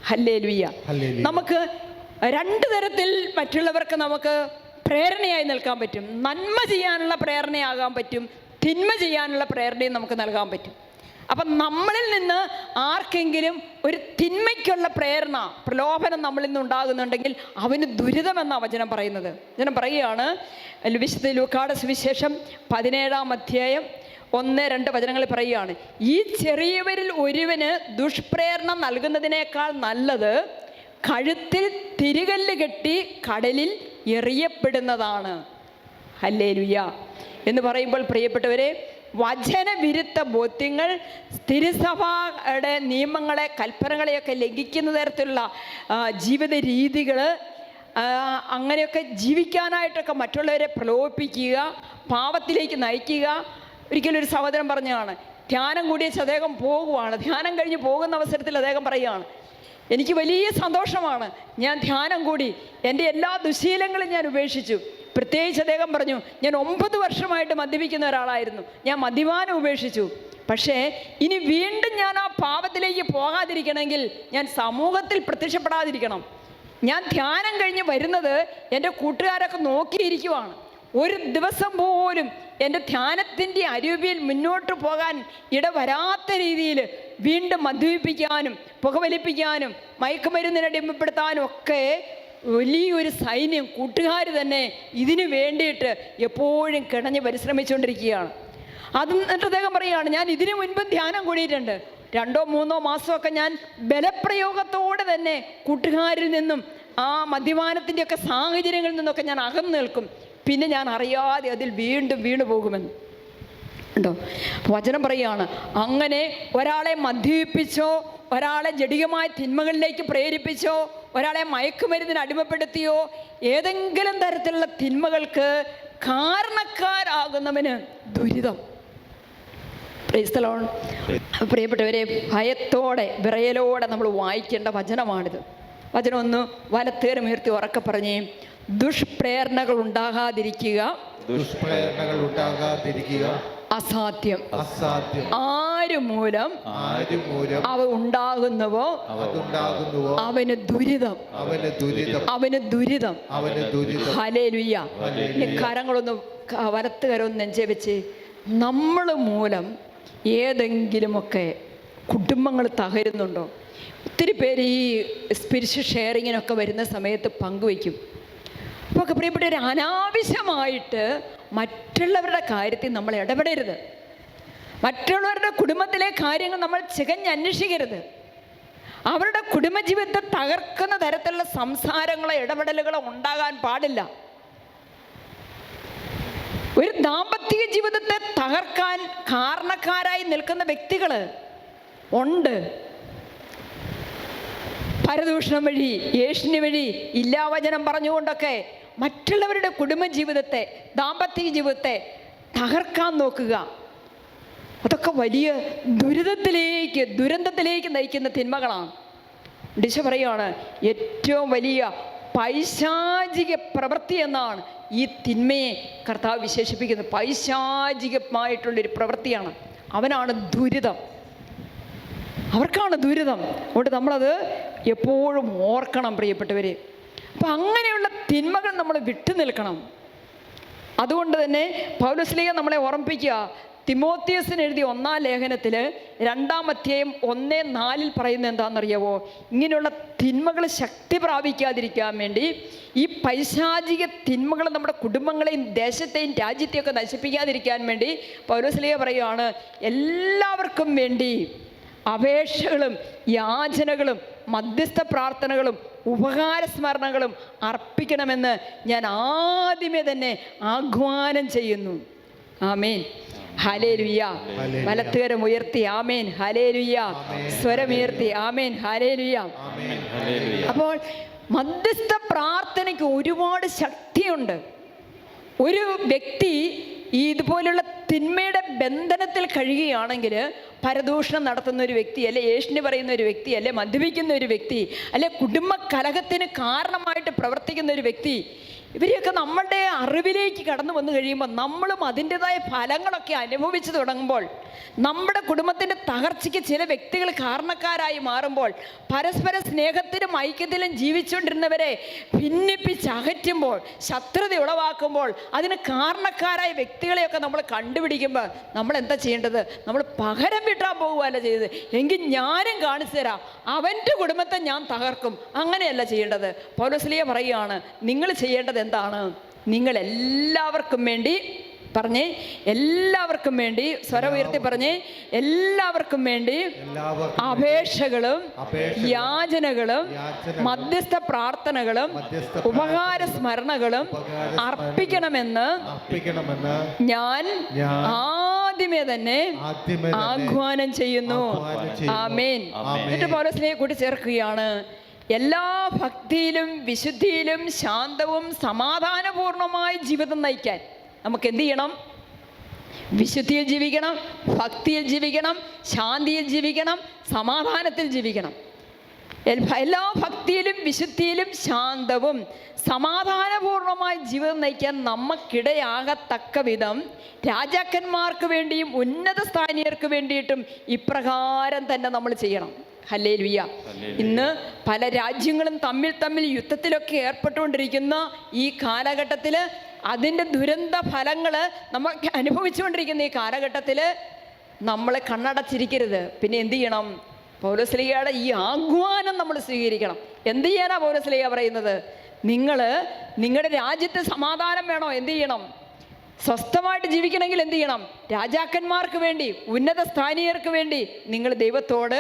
ഹല്ലേലൂയ. നമുക്ക് രണ്ട് തരത്തിൽ മറ്റുള്ളവർക്ക് നമുക്ക് പ്രേരണയായി നിൽക്കാൻ പറ്റും. നന്മ ചെയ്യാനുള്ള പ്രേരണയാകാൻ പറ്റും, തിന്മ ചെയ്യാനുള്ള പ്രേരണയും നമുക്ക് നൽകാൻ പറ്റും. അപ്പം നമ്മളിൽ നിന്ന് ആർക്കെങ്കിലും ഒരു തിന്മയ്ക്കുള്ള പ്രേരണ, പ്രലോഭനം നമ്മളിൽ നിന്ന് ഉണ്ടാകുന്നുണ്ടെങ്കിൽ അവന് ദുരിതമെന്നാണ് വചനം പറയുന്നത്. വചനം പറയുകയാണ്, വിശുദ്ധ ലൂക്കായുടെ സുവിശേഷം 17-ാം അധ്യായം 1-2 വചനങ്ങളിൽ പറയുകയാണ്, ഈ ചെറിയവരിൽ ഒരുവന് ദുഷ്പ്രേരണ നൽകുന്നതിനേക്കാൾ നല്ലത് കഴുത്തിൽ തിരികല്ല് കെട്ടി കടലിൽ എറിയപ്പെടുന്നതാണ്. ഹല്ലേലൂയ. എന്ന് പറയുമ്പോൾ പ്രിയപ്പെട്ടവരെ, വചനവിരുദ്ധ ബോധ്യങ്ങൾ, തിരുസഭയുടെ നിയമങ്ങളെ, കൽപ്പനകളെയൊക്കെ ലംഘിക്കുന്ന തരത്തിലുള്ള ജീവിത രീതികൾ, അങ്ങനെയൊക്കെ ജീവിക്കാനായിട്ടൊക്കെ മറ്റുള്ളവരെ പ്രലോഭിപ്പിക്കുക, പാപത്തിലേക്ക് നയിക്കുക. ഒരിക്കലും ഒരു സഹോദരൻ പറഞ്ഞതാണ്, ധ്യാനം കൂടിയ അദ്ദേഹം പോകുവാണ്. ധ്യാനം കഴിഞ്ഞ് പോകുന്ന അവസരത്തിൽ അദ്ദേഹം പറയുകയാണ്, എനിക്ക് വലിയ സന്തോഷമാണ്, ഞാൻ ധ്യാനം കൂടി, എൻ്റെ എല്ലാ ദുശീലങ്ങളും ഞാൻ ഉപേക്ഷിച്ചു. പ്രത്യേകിച്ച് അദ്ദേഹം പറഞ്ഞു, ഞാൻ 9 വർഷമായിട്ട് മദ്യപിക്കുന്ന ഒരാളായിരുന്നു, ഞാൻ മദ്യപാനം ഉപേക്ഷിച്ചു. പക്ഷേ ഇനി വീണ്ടും ഞാൻ ആ പാപത്തിലേക്ക് പോകാതിരിക്കണമെങ്കിൽ ഞാൻ സമൂഹത്തിൽ പ്രത്യക്ഷപ്പെടാതിരിക്കണം. ഞാൻ ധ്യാനം കഴിഞ്ഞ് വരുന്നത് എൻ്റെ കൂട്ടുകാരൊക്കെ നോക്കിയിരിക്കുവാണ്. ഒരു ദിവസം പോലും എൻ്റെ ധ്യാനത്തിൻ്റെ അരൂപിയിൽ മുന്നോട്ട് പോകാൻ ഇടവരാത്ത രീതിയിൽ വീണ്ടും മദ്യപിപ്പിക്കാനും പുകവലിപ്പിക്കാനും മയക്കുമരുന്നിനെ അടിമപ്പെടുത്താനും ഒക്കെ വലിയൊരു സൈന്യം, കൂട്ടുകാർ തന്നെ ഇതിനു വേണ്ടിയിട്ട് എപ്പോഴും കിണഞ്ഞ് പരിശ്രമിച്ചുകൊണ്ടിരിക്കുകയാണ്. എന്നിട്ട് അദ്ദേഹം പറയുകയാണ്, ഞാൻ ഇതിനു മുൻപും ധ്യാനം കൂടിയിട്ടുണ്ട്. 2-3 മാസമൊക്കെ ഞാൻ ബലപ്രയോഗത്തോടെ തന്നെ കൂട്ടുകാരിൽ നിന്നും ആ മദ്യപാനത്തിൻ്റെയൊക്കെ സാഹചര്യങ്ങളിൽ നിന്നൊക്കെ ഞാൻ അകന്നു നിൽക്കും. പിന്നെ ഞാൻ അറിയാതെ അതിൽ വീണ്ടും വീണു പോകുമെന്ന് ഉണ്ടോ? വചനം പറയുകയാണ്, അങ്ങനെ ഒരാളെ മദ്യപിപ്പിച്ചോ, ഒരാളെ ജഡികമായ തിന്മകളിലേക്ക് പ്രേരിപ്പിച്ചോ, ഒരാളെ മയക്കുമരുന്നിന് അടിമപ്പെടുത്തിയോ, ഏതെങ്കിലും തരത്തിലുള്ള തിന്മകൾക്ക് കാരണക്കാരാകുന്നവന് ദുരിതം. Praise the Lord. പ്രിയപ്പെട്ടവരെ, ഭയത്തോടെ വിറയലോടെ നമ്മൾ വായിക്കേണ്ട വചനമാണിത്. വചനം ഒന്ന് വലത്തേറുമുയർത്തി ഉറക്കെ പറഞ്ഞേ, ദുഷ്പ്രേരണകൾ ഉണ്ടാകാതിരിക്കുക അസാധ്യം. ആര് മൂലം അവ ഉണ്ടാകുന്നുവോ അവന് ദുരിതം. ഹല്ലേലൂയ. കരങ്ങളൊന്ന് വലത്ത് കരമൊന്ന് നെഞ്ചേ വെച്ച്, നമ്മൾ മൂലം ഏതെങ്കിലുമൊക്കെ കുടുംബങ്ങൾ തകരുന്നുണ്ടോ? ഒത്തിരി പേര് ഈ സ്പിരിച്വൽ ഷെയറിങ്ങിനൊക്കെ വരുന്ന സമയത്ത് പങ്കുവയ്ക്കും. അപ്പോൾ പ്രിയപ്പെട്ടവർ, അനാവശ്യമായിട്ട് മറ്റുള്ളവരുടെ കാര്യത്തിൽ നമ്മൾ ഇടപെടരുത്. മറ്റുള്ളവരുടെ കുടുംബത്തിലെ കാര്യങ്ങൾ നമ്മൾ ചികഞ്ഞന്വേഷിക്കരുത്. അവരുടെ കുടുംബജീവിതത്തെ തകർക്കുന്ന തരത്തിലുള്ള സംസാരങ്ങളോ ഇടപെടലുകളോ ഉണ്ടാകാൻ പാടില്ല. ഒരു ദാമ്പത്തിക ജീവിതത്തെ തകർക്കാൻ കാരണക്കാരായി നിൽക്കുന്ന വ്യക്തികൾ ഉണ്ട്. പരദൂഷണം വഴി, ഏഷ്യ വഴി, ഇല്ലാവചനം പറഞ്ഞുകൊണ്ടൊക്കെ മറ്റുള്ളവരുടെ കുടുംബജീവിതത്തെ, ദാമ്പത്തിക ജീവിതത്തെ തകർക്കാൻ നോക്കുക. അതൊക്കെ വലിയ ദുരന്തത്തിലേക്ക് നയിക്കുന്ന തിന്മകളാണ്. ഡിശ പറയുകയാണ്, ഏറ്റവും വലിയ പൈശാചിക പ്രവൃത്തി എന്നാണ് ഈ തിന്മയെ കർത്താവ് വിശേഷിപ്പിക്കുന്നത്. പൈശാചികമായിട്ടുള്ളൊരു പ്രവൃത്തിയാണ്. അവനാണ് ദുരിതം, അവർക്കാണ് ദുരിതം. അതുകൊണ്ട് നമ്മളത് എപ്പോഴും ഓർക്കണം പ്രിയപ്പെട്ടവർ. അപ്പം അങ്ങനെയുള്ള തിന്മകൾ നമ്മൾ വിട്ടു നിൽക്കണം. അതുകൊണ്ട് തന്നെ പൗലോസ്ലീഹ നമ്മളെ ഓർമ്മിപ്പിക്കുക, തിമോത്തിയസിന് എഴുതിയ 1-ാം ലേഖനത്തിൽ 2-ാം അധ്യായം 1:4 പറയുന്നത് എന്താണെന്നറിയാവോ? ഇങ്ങനെയുള്ള തിന്മകൾ ശക്തി പ്രാപിക്കാതിരിക്കാൻ വേണ്ടി, ഈ പൈശാചിക തിന്മകൾ നമ്മുടെ കുടുംബങ്ങളെയും ദേശത്തെയും രാജ്യത്തെയും ഒക്കെ നശിപ്പിക്കാതിരിക്കാൻ വേണ്ടി പൗലോസ്ലീഹ പറയുകയാണ്, എല്ലാവർക്കും വേണ്ടി അപേക്ഷകളും യാചനകളും മധ്യസ്ഥ പ്രാർത്ഥനകളും ഉപകാരസ്മരണകളും അർപ്പിക്കണമെന്ന് ഞാൻ ആദ്യമേ തന്നെ ആഹ്വാനം ചെയ്യുന്നു. ആമേൻ. ഹല്ലേലൂയ. ഹല്ലേലൂയ. വലത്തുകരം ഉയർത്തി ആമേൻ ഹല്ലേലൂയ. സ്വരമുയർത്തി ആമേൻ ഹല്ലേലൂയ. ആമേൻ. അപ്പോൾ മധ്യസ്ഥ പ്രാർത്ഥനയ്ക്ക് ഒരുപാട് ശക്തിയുണ്ട്. ഒരു വ്യക്തി ഇതുപോലുള്ള തിന്മയുടെ ബന്ധനത്തിൽ കഴിയുകയാണെങ്കിൽ, പരദൂഷണം നടത്തുന്ന ഒരു വ്യക്തി, അല്ലെ ഏഷ്ണി പറയുന്ന ഒരു വ്യക്തി, അല്ലെ മദ്യപിക്കുന്ന ഒരു വ്യക്തി, അല്ലെ കുടുംബ കലഹത്തിന് കാരണമായിട്ട് പ്രവർത്തിക്കുന്ന ഒരു വ്യക്തി, ഇവരെയൊക്കെ നമ്മളുടെ അറിവിലേക്ക് കടന്നു വന്നു കഴിയുമ്പോൾ നമ്മളും അതിൻ്റെതായ ഫലങ്ങളൊക്കെ അനുഭവിച്ചു തുടങ്ങുമ്പോൾ, നമ്മുടെ കുടുംബത്തിൻ്റെ തകർച്ചയ്ക്ക് ചില വ്യക്തികൾ കാരണക്കാരായി മാറുമ്പോൾ, പരസ്പര സ്നേഹത്തിലും ഐക്യത്തിലും ജീവിച്ചുകൊണ്ടിരുന്നവരെ ഭിന്നിപ്പിച്ച് അകറ്റുമ്പോൾ, ശത്രുത ഉളവാക്കുമ്പോൾ, അതിന് കാരണക്കാരായ വ്യക്തികളെയൊക്കെ നമ്മൾ കണ്ടുപിടിക്കുമ്പോൾ നമ്മൾ എന്താ ചെയ്യേണ്ടത്? നമ്മൾ പകരം വീട്ടാൻ പോകുകയല്ല ചെയ്തത്. എങ്കിൽ ഞാനും കാണിച്ചു തരാം, അവൻ്റെ കുടുംബത്തെ ഞാൻ തകർക്കും. അങ്ങനെയല്ല ചെയ്യേണ്ടത്. പൗലോസ്ലീഹ പറയുകയാണ്, നിങ്ങൾ ചെയ്യേണ്ടത് എന്താണ്? നിങ്ങൾ എല്ലാവർക്കും വേണ്ടി പറഞ്ഞേ, എല്ലാവർക്കും വേണ്ടി, സ്വരം ഉയർത്തി പറഞ്ഞേ, എല്ലാവർക്കും വേണ്ടി അപേക്ഷകളും യാചനകളും മധ്യസ്ഥ പ്രാർത്ഥനകളും ഉപകാര സ്മരണകളും അർപ്പിക്കണമെന്ന് ഞാൻ ആദ്യമേ തന്നെ ആഹ്വാനം ചെയ്യുന്നു. ആമേൻ. എന്നിട്ട് പൗലോസ്ലീഹ കൂടി ചേർക്കുകയാണ്, എല്ലാ ഭക്തിയിലും വിശുദ്ധിയിലും ശാന്തവും സമാധാനപൂർണമായ ജീവിതം നയിക്കാൻ നമുക്ക് എന്ത് ചെയ്യണം? വിശുദ്ധിയിൽ ജീവിക്കണം, ഭക്തിയിൽ ജീവിക്കണം, ശാന്തിയിൽ ജീവിക്കണം, സമാധാനത്തിൽ ജീവിക്കണം. എല്ലാ ഭക്തിയിലും വിശുദ്ധിയിലും ശാന്തവും സമാധാനപൂർണമായ ജീവിതം നയിക്കാൻ നമുക്കിടയാകത്തക്ക വിധം രാജാക്കന്മാർക്ക് വേണ്ടിയും ഉന്നത സ്ഥാനീയർക്ക് വേണ്ടിയിട്ടും ഇപ്രകാരം തന്നെ നമ്മൾ ചെയ്യണം. ഹല്ലേലൂയ. ഇന്ന് പല രാജ്യങ്ങളും തമ്മിൽ യുദ്ധത്തിലൊക്കെ ഏർപ്പെട്ടുകൊണ്ടിരിക്കുന്ന ഈ കാലഘട്ടത്തിൽ, അതിൻ്റെ ദുരന്ത ഫലങ്ങൾ നമ്മൾ അനുഭവിച്ചുകൊണ്ടിരിക്കുന്ന ഈ കാലഘട്ടത്തിൽ നമ്മളെ കണ്ണടച്ചിരിക്കരുത്. പിന്നെ എന്ത് ചെയ്യണം? പൗലോസ്ലീഹയുടെ ഈ ആഹ്വാനം നമ്മൾ സ്വീകരിക്കണം. എന്ത് ചെയ്യാനാ പൗലോസ്ലീഹ പറയുന്നത്? നിങ്ങളുടെ രാജ്യത്ത് സമാധാനം വേണോ? എന്ത് ചെയ്യണം? സ്വസ്ഥമായിട്ട് ജീവിക്കണമെങ്കിൽ എന്ത് ചെയ്യണം? രാജാക്കന്മാർക്ക് വേണ്ടി, ഉന്നത സ്ഥാനീയർക്ക് വേണ്ടി നിങ്ങൾ ദൈവത്തോട്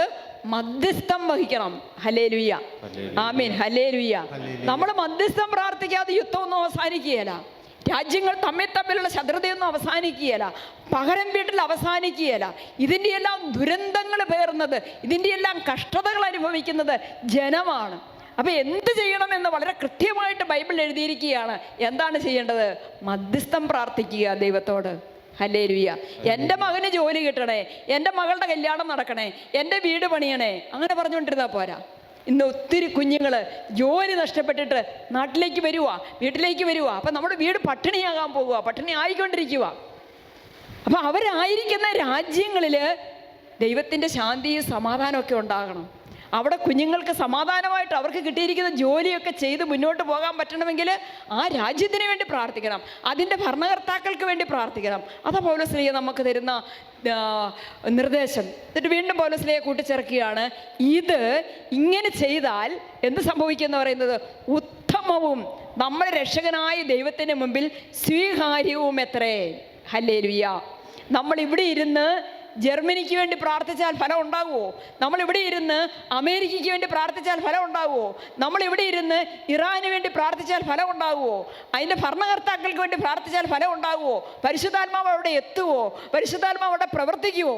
മധ്യസ്ഥം വഹിക്കണം. ഹല്ലേലൂയ. ആമേൻ. ഹല്ലേലൂയ. നമ്മൾ മധ്യസ്ഥം പ്രാർത്ഥിക്കാതെ യുദ്ധമൊന്നും അവസാനിക്കുകയില്ല. രാജ്യങ്ങൾ തമ്മിലുള്ള ശത്രുതയൊന്നും അവസാനിക്കുകയില്ല. പകരം വീട്ടിൽ അവസാനിക്കുകയില്ല. ഇതിൻ്റെ എല്ലാം ദുരന്തങ്ങൾ പേറുന്നത്, ഇതിൻ്റെ എല്ലാം കഷ്ടതകൾ അനുഭവിക്കുന്നത് ജനമാണ്. അപ്പോൾ എന്ത് ചെയ്യണമെന്ന് വളരെ കൃത്യമായിട്ട് ബൈബിൾ എഴുതിയിരിക്കുകയാണ്. എന്താണ് ചെയ്യേണ്ടത്? മധ്യസ്ഥം പ്രാർത്ഥിക്കുക ദൈവത്തോട്. ഹല്ലേലൂയ. എൻ്റെ മകന് ജോലി കിട്ടണേ, എൻ്റെ മകളുടെ കല്യാണം നടക്കണേ, എൻ്റെ വീട് പണിയണേ, അങ്ങനെ പറഞ്ഞുകൊണ്ടിരുന്നാൽ പോരാ. ഇന്ന് ഒത്തിരി കുഞ്ഞുങ്ങൾ ജോലി നഷ്ടപ്പെട്ടിട്ട് നാട്ടിലേക്ക് വീട്ടിലേക്ക് വരുക. അപ്പം നമ്മുടെ വീട് പട്ടിണിയാകാൻ പോകുക, പട്ടിണി ആയിക്കൊണ്ടിരിക്കുക. അപ്പം അവരായിരിക്കുന്ന രാജ്യങ്ങളിൽ ദൈവത്തിൻ്റെ ശാന്തിയും സമാധാനമൊക്കെ ഉണ്ടാകണം. അവിടെ കുഞ്ഞുങ്ങൾക്ക് സമാധാനമായിട്ട് അവർക്ക് കിട്ടിയിരിക്കുന്ന ജോലിയൊക്കെ ചെയ്ത് മുന്നോട്ട് പോകാൻ പറ്റണമെങ്കിൽ ആ രാജ്യത്തിന് വേണ്ടി പ്രാർത്ഥിക്കണം, അതിൻ്റെ ഭരണകർത്താക്കൾക്ക് വേണ്ടി പ്രാർത്ഥിക്കണം. അതാ പൗലോസ്ലീഹ നമുക്ക് തരുന്ന നിർദ്ദേശം. എന്നിട്ട് വീണ്ടും പൗലോസ്ലീഹ കൂട്ടിച്ചേർക്കുകയാണ്, ഇത് ഇങ്ങനെ ചെയ്താൽ എന്ത് സംഭവിക്കുമെന്ന് പറയുന്നത്? ഉത്തമവും നമ്മുടെ രക്ഷകനായ ദൈവത്തിന് മുമ്പിൽ സ്വീകാര്യവും എത്രേ. ഹല്ലേലൂയ. നമ്മളിവിടെ ഇരുന്ന് ജർമ്മനിക്ക് വേണ്ടി പ്രാർത്ഥിച്ചാൽ ഫലം ഉണ്ടാകുമോ? നമ്മളിവിടെ ഇരുന്ന് അമേരിക്കയ്ക്ക് വേണ്ടി പ്രാർത്ഥിച്ചാൽ ഫലം ഉണ്ടാകുമോ? നമ്മളിവിടെ ഇരുന്ന് ഇറാന് വേണ്ടി പ്രാർത്ഥിച്ചാൽ ഫലം ഉണ്ടാകുമോ? അതിൻ്റെ ഭരണകർത്താക്കൾക്ക് വേണ്ടി പ്രാർത്ഥിച്ചാൽ ഫലം ഉണ്ടാകുമോ? പരിശുദ്ധാത്മാവ് അവിടെ എത്തുമോ? പരിശുദ്ധാത്മാവ് അവിടെ പ്രവർത്തിക്കുമോ?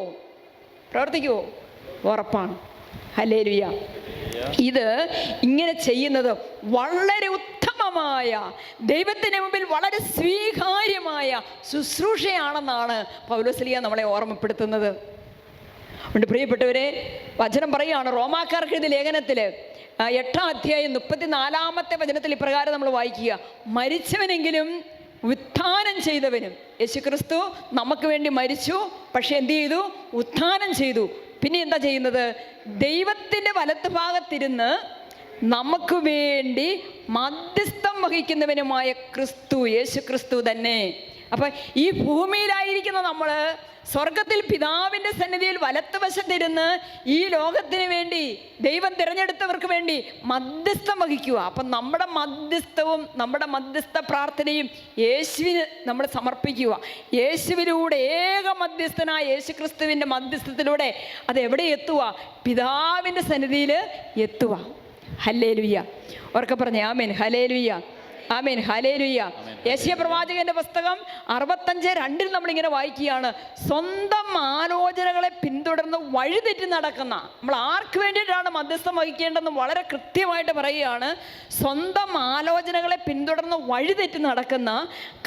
ഉറപ്പാണ്. ഹല്ലേലൂയ. ഇത് ഇങ്ങനെ ചെയ്യുന്നത് വളരെ ഉത്തമമായ, ദൈവത്തിന് മുമ്പിൽ വളരെ സ്വീകാര്യമായ ശുശ്രൂഷയാണെന്നാണ് പൗലോസ്ലീഹ നമ്മളെ ഓർമ്മപ്പെടുത്തുന്നത്. അതുകൊണ്ട് പ്രിയപ്പെട്ടവരെ, വചനം പറയുകയാണ്, റോമാക്കാർക്ക് എഴുതിയ ലേഖനത്തിൽ 8-ാം അധ്യായം 34-ാമത്തെ വചനത്തിൽ ഇപ്രകാരം നമ്മൾ വായിക്കുക, മരിച്ചവനെങ്കിലും ഉത്ഥാനം ചെയ്തവനും. യേശുക്രിസ്തു നമുക്ക് വേണ്ടി മരിച്ചു, പക്ഷെ എന്ത് ചെയ്തു? ഉത്ഥാനം ചെയ്തു. പിന്നെ എന്താ ചെയ്യുന്നത്? ദൈവത്തിൻ്റെ വലത്ത് ഭാഗത്തിരുന്ന് നമുക്ക് വേണ്ടി മധ്യസ്ഥം വഹിക്കുന്നവനുമായ ക്രിസ്തു, യേശു ക്രിസ്തു തന്നെ. അപ്പം ഈ ഭൂമിയിലായിരിക്കുന്ന നമ്മൾ സ്വർഗത്തിൽ പിതാവിൻ്റെ സന്നിധിയിൽ വലത്തുവശത്തിരുന്ന് ഈ ലോകത്തിന് വേണ്ടി, ദൈവം തിരഞ്ഞെടുത്തവർക്ക് വേണ്ടി മധ്യസ്ഥം വഹിക്കുക. അപ്പം നമ്മുടെ മധ്യസ്ഥവും നമ്മുടെ മധ്യസ്ഥ പ്രാർത്ഥനയും യേശുവിന് നമ്മൾ സമർപ്പിക്കുക. യേശുവിലൂടെ, ഏക മധ്യസ്ഥനായ യേശു ക്രിസ്തുവിൻ്റെ മധ്യസ്ഥത്തിലൂടെ അത് എവിടെ എത്തുക? പിതാവിൻ്റെ സന്നിധിയിൽ എത്തുക. ഹല്ലേലൂയ. ഉറക്കെ പറഞ്ഞേ ആമേൻ. ഹല്ലേലൂയ. ആമേൻ. ഹല്ലേലൂയ. യെശയ്യാ പ്രവാചകന്റെ പുസ്തകം 65:2 നമ്മളിങ്ങനെ വായിക്കുകയാണ്, സ്വന്തം ആലോചനകളെ പിന്തുടർന്ന് വഴിതെറ്റി നടക്കുന്ന, നമ്മൾ ആർക്ക് വേണ്ടിയിട്ടാണ് മധ്യസ്ഥം വഹിക്കേണ്ടതെന്ന് വളരെ കൃത്യമായിട്ട് പറയുകയാണ്. സ്വന്തം ആലോചനകളെ പിന്തുടർന്ന് വഴിതെറ്റി നടക്കുന്ന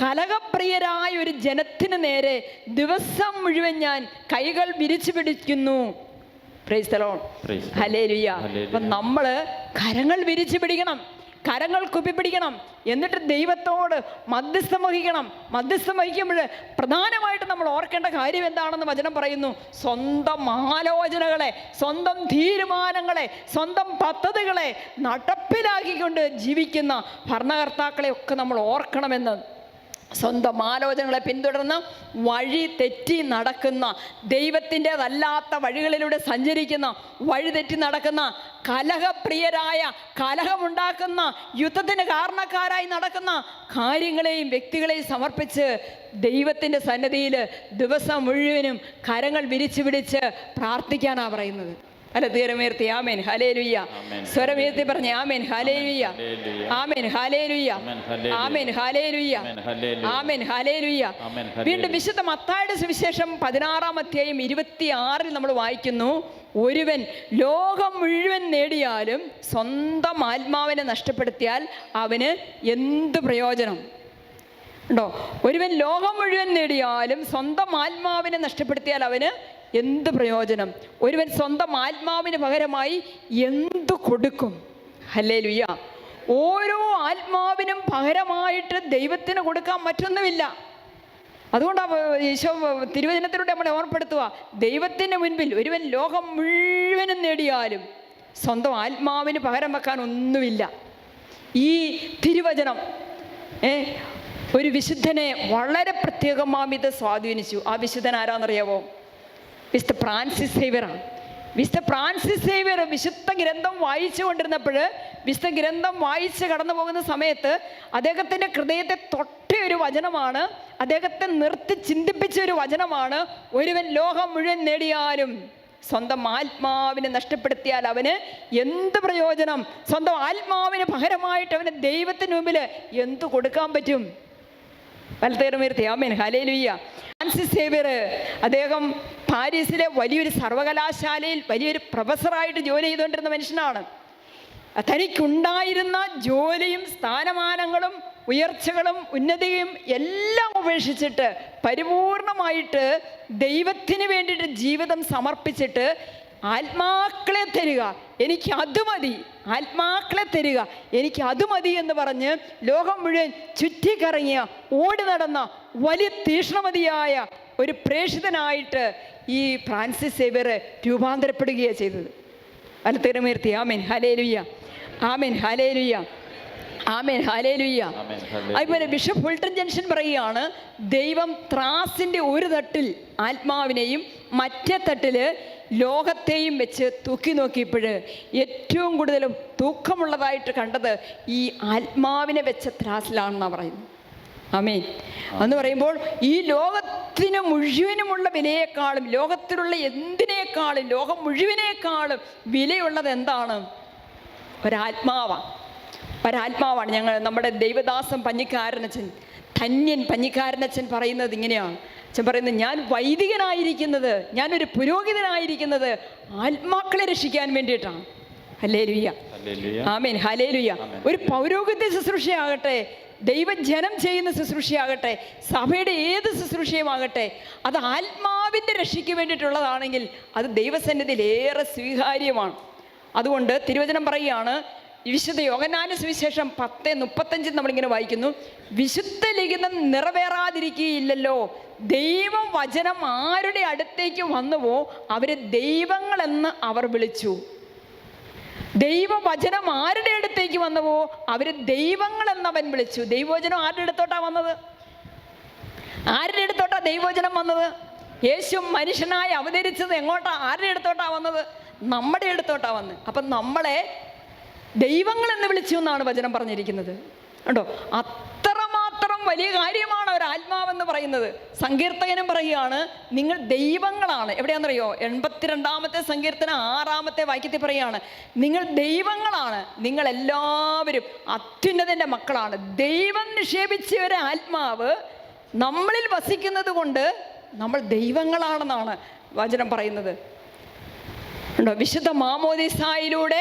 കലഹപ്രിയരായ ഒരു ജനത്തിന് നേരെ ദിവസം മുഴുവൻ ഞാൻ കൈകൾ വിരിച്ചു പിടിക്കുന്നു. Praise the Lord. ഹല്ലേലൂയ. അപ്പം നമ്മൾ കരങ്ങൾ വിരിച്ചു പിടിക്കണം, കരങ്ങൾ കുപ്പിപ്പിടിക്കണം, എന്നിട്ട് ദൈവത്തോട് മധ്യസ്ഥം വഹിക്കണം. മധ്യസ്ഥം വഹിക്കുമ്പോൾ പ്രധാനമായിട്ട് നമ്മൾ ഓർക്കേണ്ട കാര്യം എന്താണെന്ന് വചനം പറയുന്നു. സ്വന്തം ആലോചനകളെ, സ്വന്തം തീരുമാനങ്ങളെ, സ്വന്തം പദ്ധതികളെ നടപ്പിലാക്കിക്കൊണ്ട് ജീവിക്കുന്ന ഭരണകർത്താക്കളെ ഒക്കെ നമ്മൾ ഓർക്കണമെന്ന്. സ്വന്തം ആലോചനകളെ പിന്തുടർന്ന് വഴി തെറ്റി നടക്കുന്ന, ദൈവത്തിൻ്റെതല്ലാത്ത വഴികളിലൂടെ സഞ്ചരിക്കുന്ന, വഴി തെറ്റി നടക്കുന്ന, കലഹപ്രിയരായ, കലഹമുണ്ടാക്കുന്ന, യുദ്ധത്തിന് കാരണക്കാരായി നടക്കുന്ന കാര്യങ്ങളെയും വ്യക്തികളെയും സമർപ്പിച്ച് ദൈവത്തിൻ്റെ സന്നിധിയിൽ ദിവസം മുഴുവനും കരങ്ങൾ വിരിച്ചു പിടിച്ച് പ്രാർത്ഥിക്കാനാണ് പറയുന്നത്. അല്ല, തീരമേർത്തി ആമേൻ ഹല്ലേലൂയ. സ്വരമേർത്തി പറഞ്ഞേ amen hallelujah, amen hallelujah, amen hallelujah, amen hallelujah. വീണ്ടും വിശുദ്ധ മത്തായിയുടെ സുവിശേഷം 16:26 നമ്മൾ വായിക്കുന്നു, ഒരുവൻ ലോകം മുഴുവൻ നേടിയാലും സ്വന്തം ആത്മാവിനെ നഷ്ടപ്പെടുത്തിയാൽ അവന് എന്ത് പ്രയോജനം? ഉണ്ടോ? ഒരുവൻ ലോകം മുഴുവൻ നേടിയാലും സ്വന്തം ആത്മാവിനെ നഷ്ടപ്പെടുത്തിയാൽ അവന് എന്ത് പ്രയോജനം? ഒരുവൻ സ്വന്തം ആത്മാവിന് പകരമായി എന്തു കൊടുക്കും? ഹല്ലേലൂയ. ഓരോ ആത്മാവിനും പകരമായിട്ട് ദൈവത്തിന് കൊടുക്കാൻ മറ്റൊന്നുമില്ല. അതുകൊണ്ടാണ് ഈശോ തിരുവചനത്തിലൂടെ നമ്മളെ ഓർമ്മപ്പെടുത്തുക, ദൈവത്തിന് മുൻപിൽ ഒരുവൻ ലോകം മുഴുവനും നേടിയാലും സ്വന്തം ആത്മാവിന് പകരം വെക്കാൻ ഒന്നുമില്ല. ഈ തിരുവചനം ഒരു വിശുദ്ധനെ വളരെ പ്രത്യേകമാം ഇത് സ്വാധീനിച്ചു. ആ വിശുദ്ധൻ ആരാന്നറിയാവോ? വിശുദ്ധ ഫ്രാൻസിസ് സേവ്യറാണ്. വിശുദ്ധ ഫ്രാൻസിസ് സേവ്യർ വിശുദ്ധ ഗ്രന്ഥം വായിച്ചു കൊണ്ടിരുന്നപ്പോൾ, വിശുദ്ധ ഗ്രന്ഥം വായിച്ച് കടന്നു പോകുന്ന സമയത്ത് അദ്ദേഹത്തിൻ്റെ ഹൃദയത്തെ തൊട്ട ഒരു വചനമാണ്, അദ്ദേഹത്തെ നിർത്തി ചിന്തിപ്പിച്ച ഒരു വചനമാണ്, ഒരുവൻ ലോകം മുഴുവൻ നേടിയാലും സ്വന്തം ആത്മാവിനെ നഷ്ടപ്പെടുത്തിയാൽ അവന് എന്ത് പ്രയോജനം? സ്വന്തം ആത്മാവിന് പകരമായിട്ട് അവന് ദൈവത്തിന് മുമ്പിൽ എന്ത് കൊടുക്കാൻ പറ്റും? വലത്തേറുമേർത്തി ആമേൻ ഹല്ലേലൂയ. ഫ്രാൻസിസ് സേവ്യർ അദ്ദേഹം പാരീസിലെ വലിയൊരു സർവകലാശാലയിൽ വലിയൊരു പ്രൊഫസറായിട്ട് ജോലി ചെയ്തുകൊണ്ടിരുന്ന മനുഷ്യനാണ്. തനിക്കുണ്ടായിരുന്ന ജോലിയും സ്ഥാനമാനങ്ങളും ഉയർച്ചകളും ഉന്നതിയും എല്ലാം ഉപേക്ഷിച്ചിട്ട് പരിപൂർണമായിട്ട് ദൈവത്തിന് വേണ്ടിയിട്ട് ജീവിതം സമർപ്പിച്ചിട്ട്, ആത്മാക്കളെ തരിക, എനിക്ക് അത് മതി, ആത്മാക്കളെ തരിക, എനിക്ക് അത് മതി എന്ന് പറഞ്ഞ് ലോകം മുഴുവൻ ചുറ്റിക്കറങ്ങിയ, ഓടി നടന്ന വലിയ തീക്ഷ്ണമതിയായ ഒരു പ്രേക്ഷിതനായിട്ട് ഈ ഫ്രാൻസിസ് സേവ്യർ രൂപാന്തരപ്പെടുകയാണ് ചെയ്തത്. വലത്തേറുമേർത്തി amen hallelujah, amen hallelujah, amen hallelujah. അതുപോലെ ബിഷപ്പ് ഫുൾട്ടൺ ജംഗ്ഷൻ പറയുകയാണ്, ദൈവം ത്രാസിൻ്റെ ഒരു തട്ടിൽ ആത്മാവിനെയും മറ്റേ തട്ടിൽ ലോകത്തെയും വെച്ച് തൂക്കി നോക്കിയപ്പോൾ ഏറ്റവും കൂടുതൽ തൂക്കമുള്ളതായിട്ട് കണ്ടത് ഈ ആത്മാവിനെ വെച്ച ത്രാസിലാണെന്നാണ് പറയുന്നത്. ആമേൻ. എന്ന് പറയുമ്പോൾ ഈ ലോകത്തിന് മുഴുവനുമുള്ള വിലയേക്കാളും, ലോകത്തിലുള്ള എന്തിനേക്കാളും, ലോകം മുഴുവനേക്കാളും വിലയുള്ളത് എന്താണ്? ഒരാത്മാവാണ്. നമ്മുടെ ദൈവദാസൻ പഞ്ഞിക്കാരനച്ഛൻ, ധന്യൻ പഞ്ഞിക്കാരനച്ഛൻ പറയുന്നത് ഇങ്ങനെയാണ്. അച്ഛൻ പറയുന്നത്, ഞാൻ വൈദികനായിരിക്കുന്നത്, ഞാനൊരു പുരോഹിതനായിരിക്കുന്നത് ആത്മാക്കളെ രക്ഷിക്കാൻ വേണ്ടിയിട്ടാണ്. Hallelujah, amen hallelujah. ഒരു പൗരോഹിത്യ ശുശ്രൂഷയാകട്ടെ, ദൈവജനം ചെയ്യുന്ന ശുശ്രൂഷയാകട്ടെ, സഭയുടെ ഏത് ശുശ്രൂഷയുമാകട്ടെ, അത് ആത്മാവിൻ്റെ രക്ഷയ്ക്ക് വേണ്ടിയിട്ടുള്ളതാണെങ്കിൽ അത് ദൈവസന്നിധിയിൽ ഏറെ സ്വീകാര്യമാണ്. അതുകൊണ്ട് തിരുവചനം പറയുകയാണ്, വിശുദ്ധ യോഹന്നാന്റെ സുവിശേഷം 10:35 നമ്മളിങ്ങനെ വായിക്കുന്നു, വിശുദ്ധ ലിഖിതം നിറവേറാതിരിക്കുകയില്ലല്ലോ, ദൈവവചനം ആരുടെ അടുത്തേക്ക് വന്നുവോ അവരെ ദൈവങ്ങളെന്ന് അവർ വിളിച്ചു. ദൈവവചനം ആരുടെ അടുത്തേക്ക് വന്നുവോ അവര് ദൈവങ്ങളെന്നവൻ വിളിച്ചു. ദൈവവചനം ആരുടെ അടുത്തോട്ടാ വന്നത്? ആരുടെ അടുത്തോട്ടാ ദൈവവചനം വന്നത്? യേശു മനുഷ്യനായി അവതരിച്ചത് എങ്ങോട്ടാ? ആരുടെ അടുത്തോട്ടാ വന്നത്? നമ്മുടെ അടുത്തോട്ടാ വന്നത്. അപ്പം നമ്മളെ ദൈവങ്ങളെന്ന് വിളിച്ചു എന്നാണ് വചനം പറഞ്ഞിരിക്കുന്നത്. കണ്ടോ? അത്രമാത്രം വലിയ കാര്യമാണ് ഒരു ആത്മാവെന്ന് എന്ന് പറയുന്നത്. സങ്കീർത്തകനും പറയുകയാണ് നിങ്ങൾ ദൈവങ്ങളാണ്. എവിടെയാണെന്നറിയോ? 82-ാമത്തെ സങ്കീർത്തനം 6-ാമത്തെ വാക്യത്തിൽ പറയുകയാണ്, നിങ്ങൾ ദൈവങ്ങളാണ്, നിങ്ങളെല്ലാവരും അത്യുന്നതൻ്റെ മക്കളാണ്. ദൈവം നിക്ഷേപിച്ച ഒരു ആത്മാവ് നമ്മളിൽ വസിക്കുന്നത് കൊണ്ട് നമ്മൾ ദൈവങ്ങളാണെന്നാണ് വചനം പറയുന്നത്. ഉണ്ടോ? വിശുദ്ധ മാമോദീസായിലൂടെ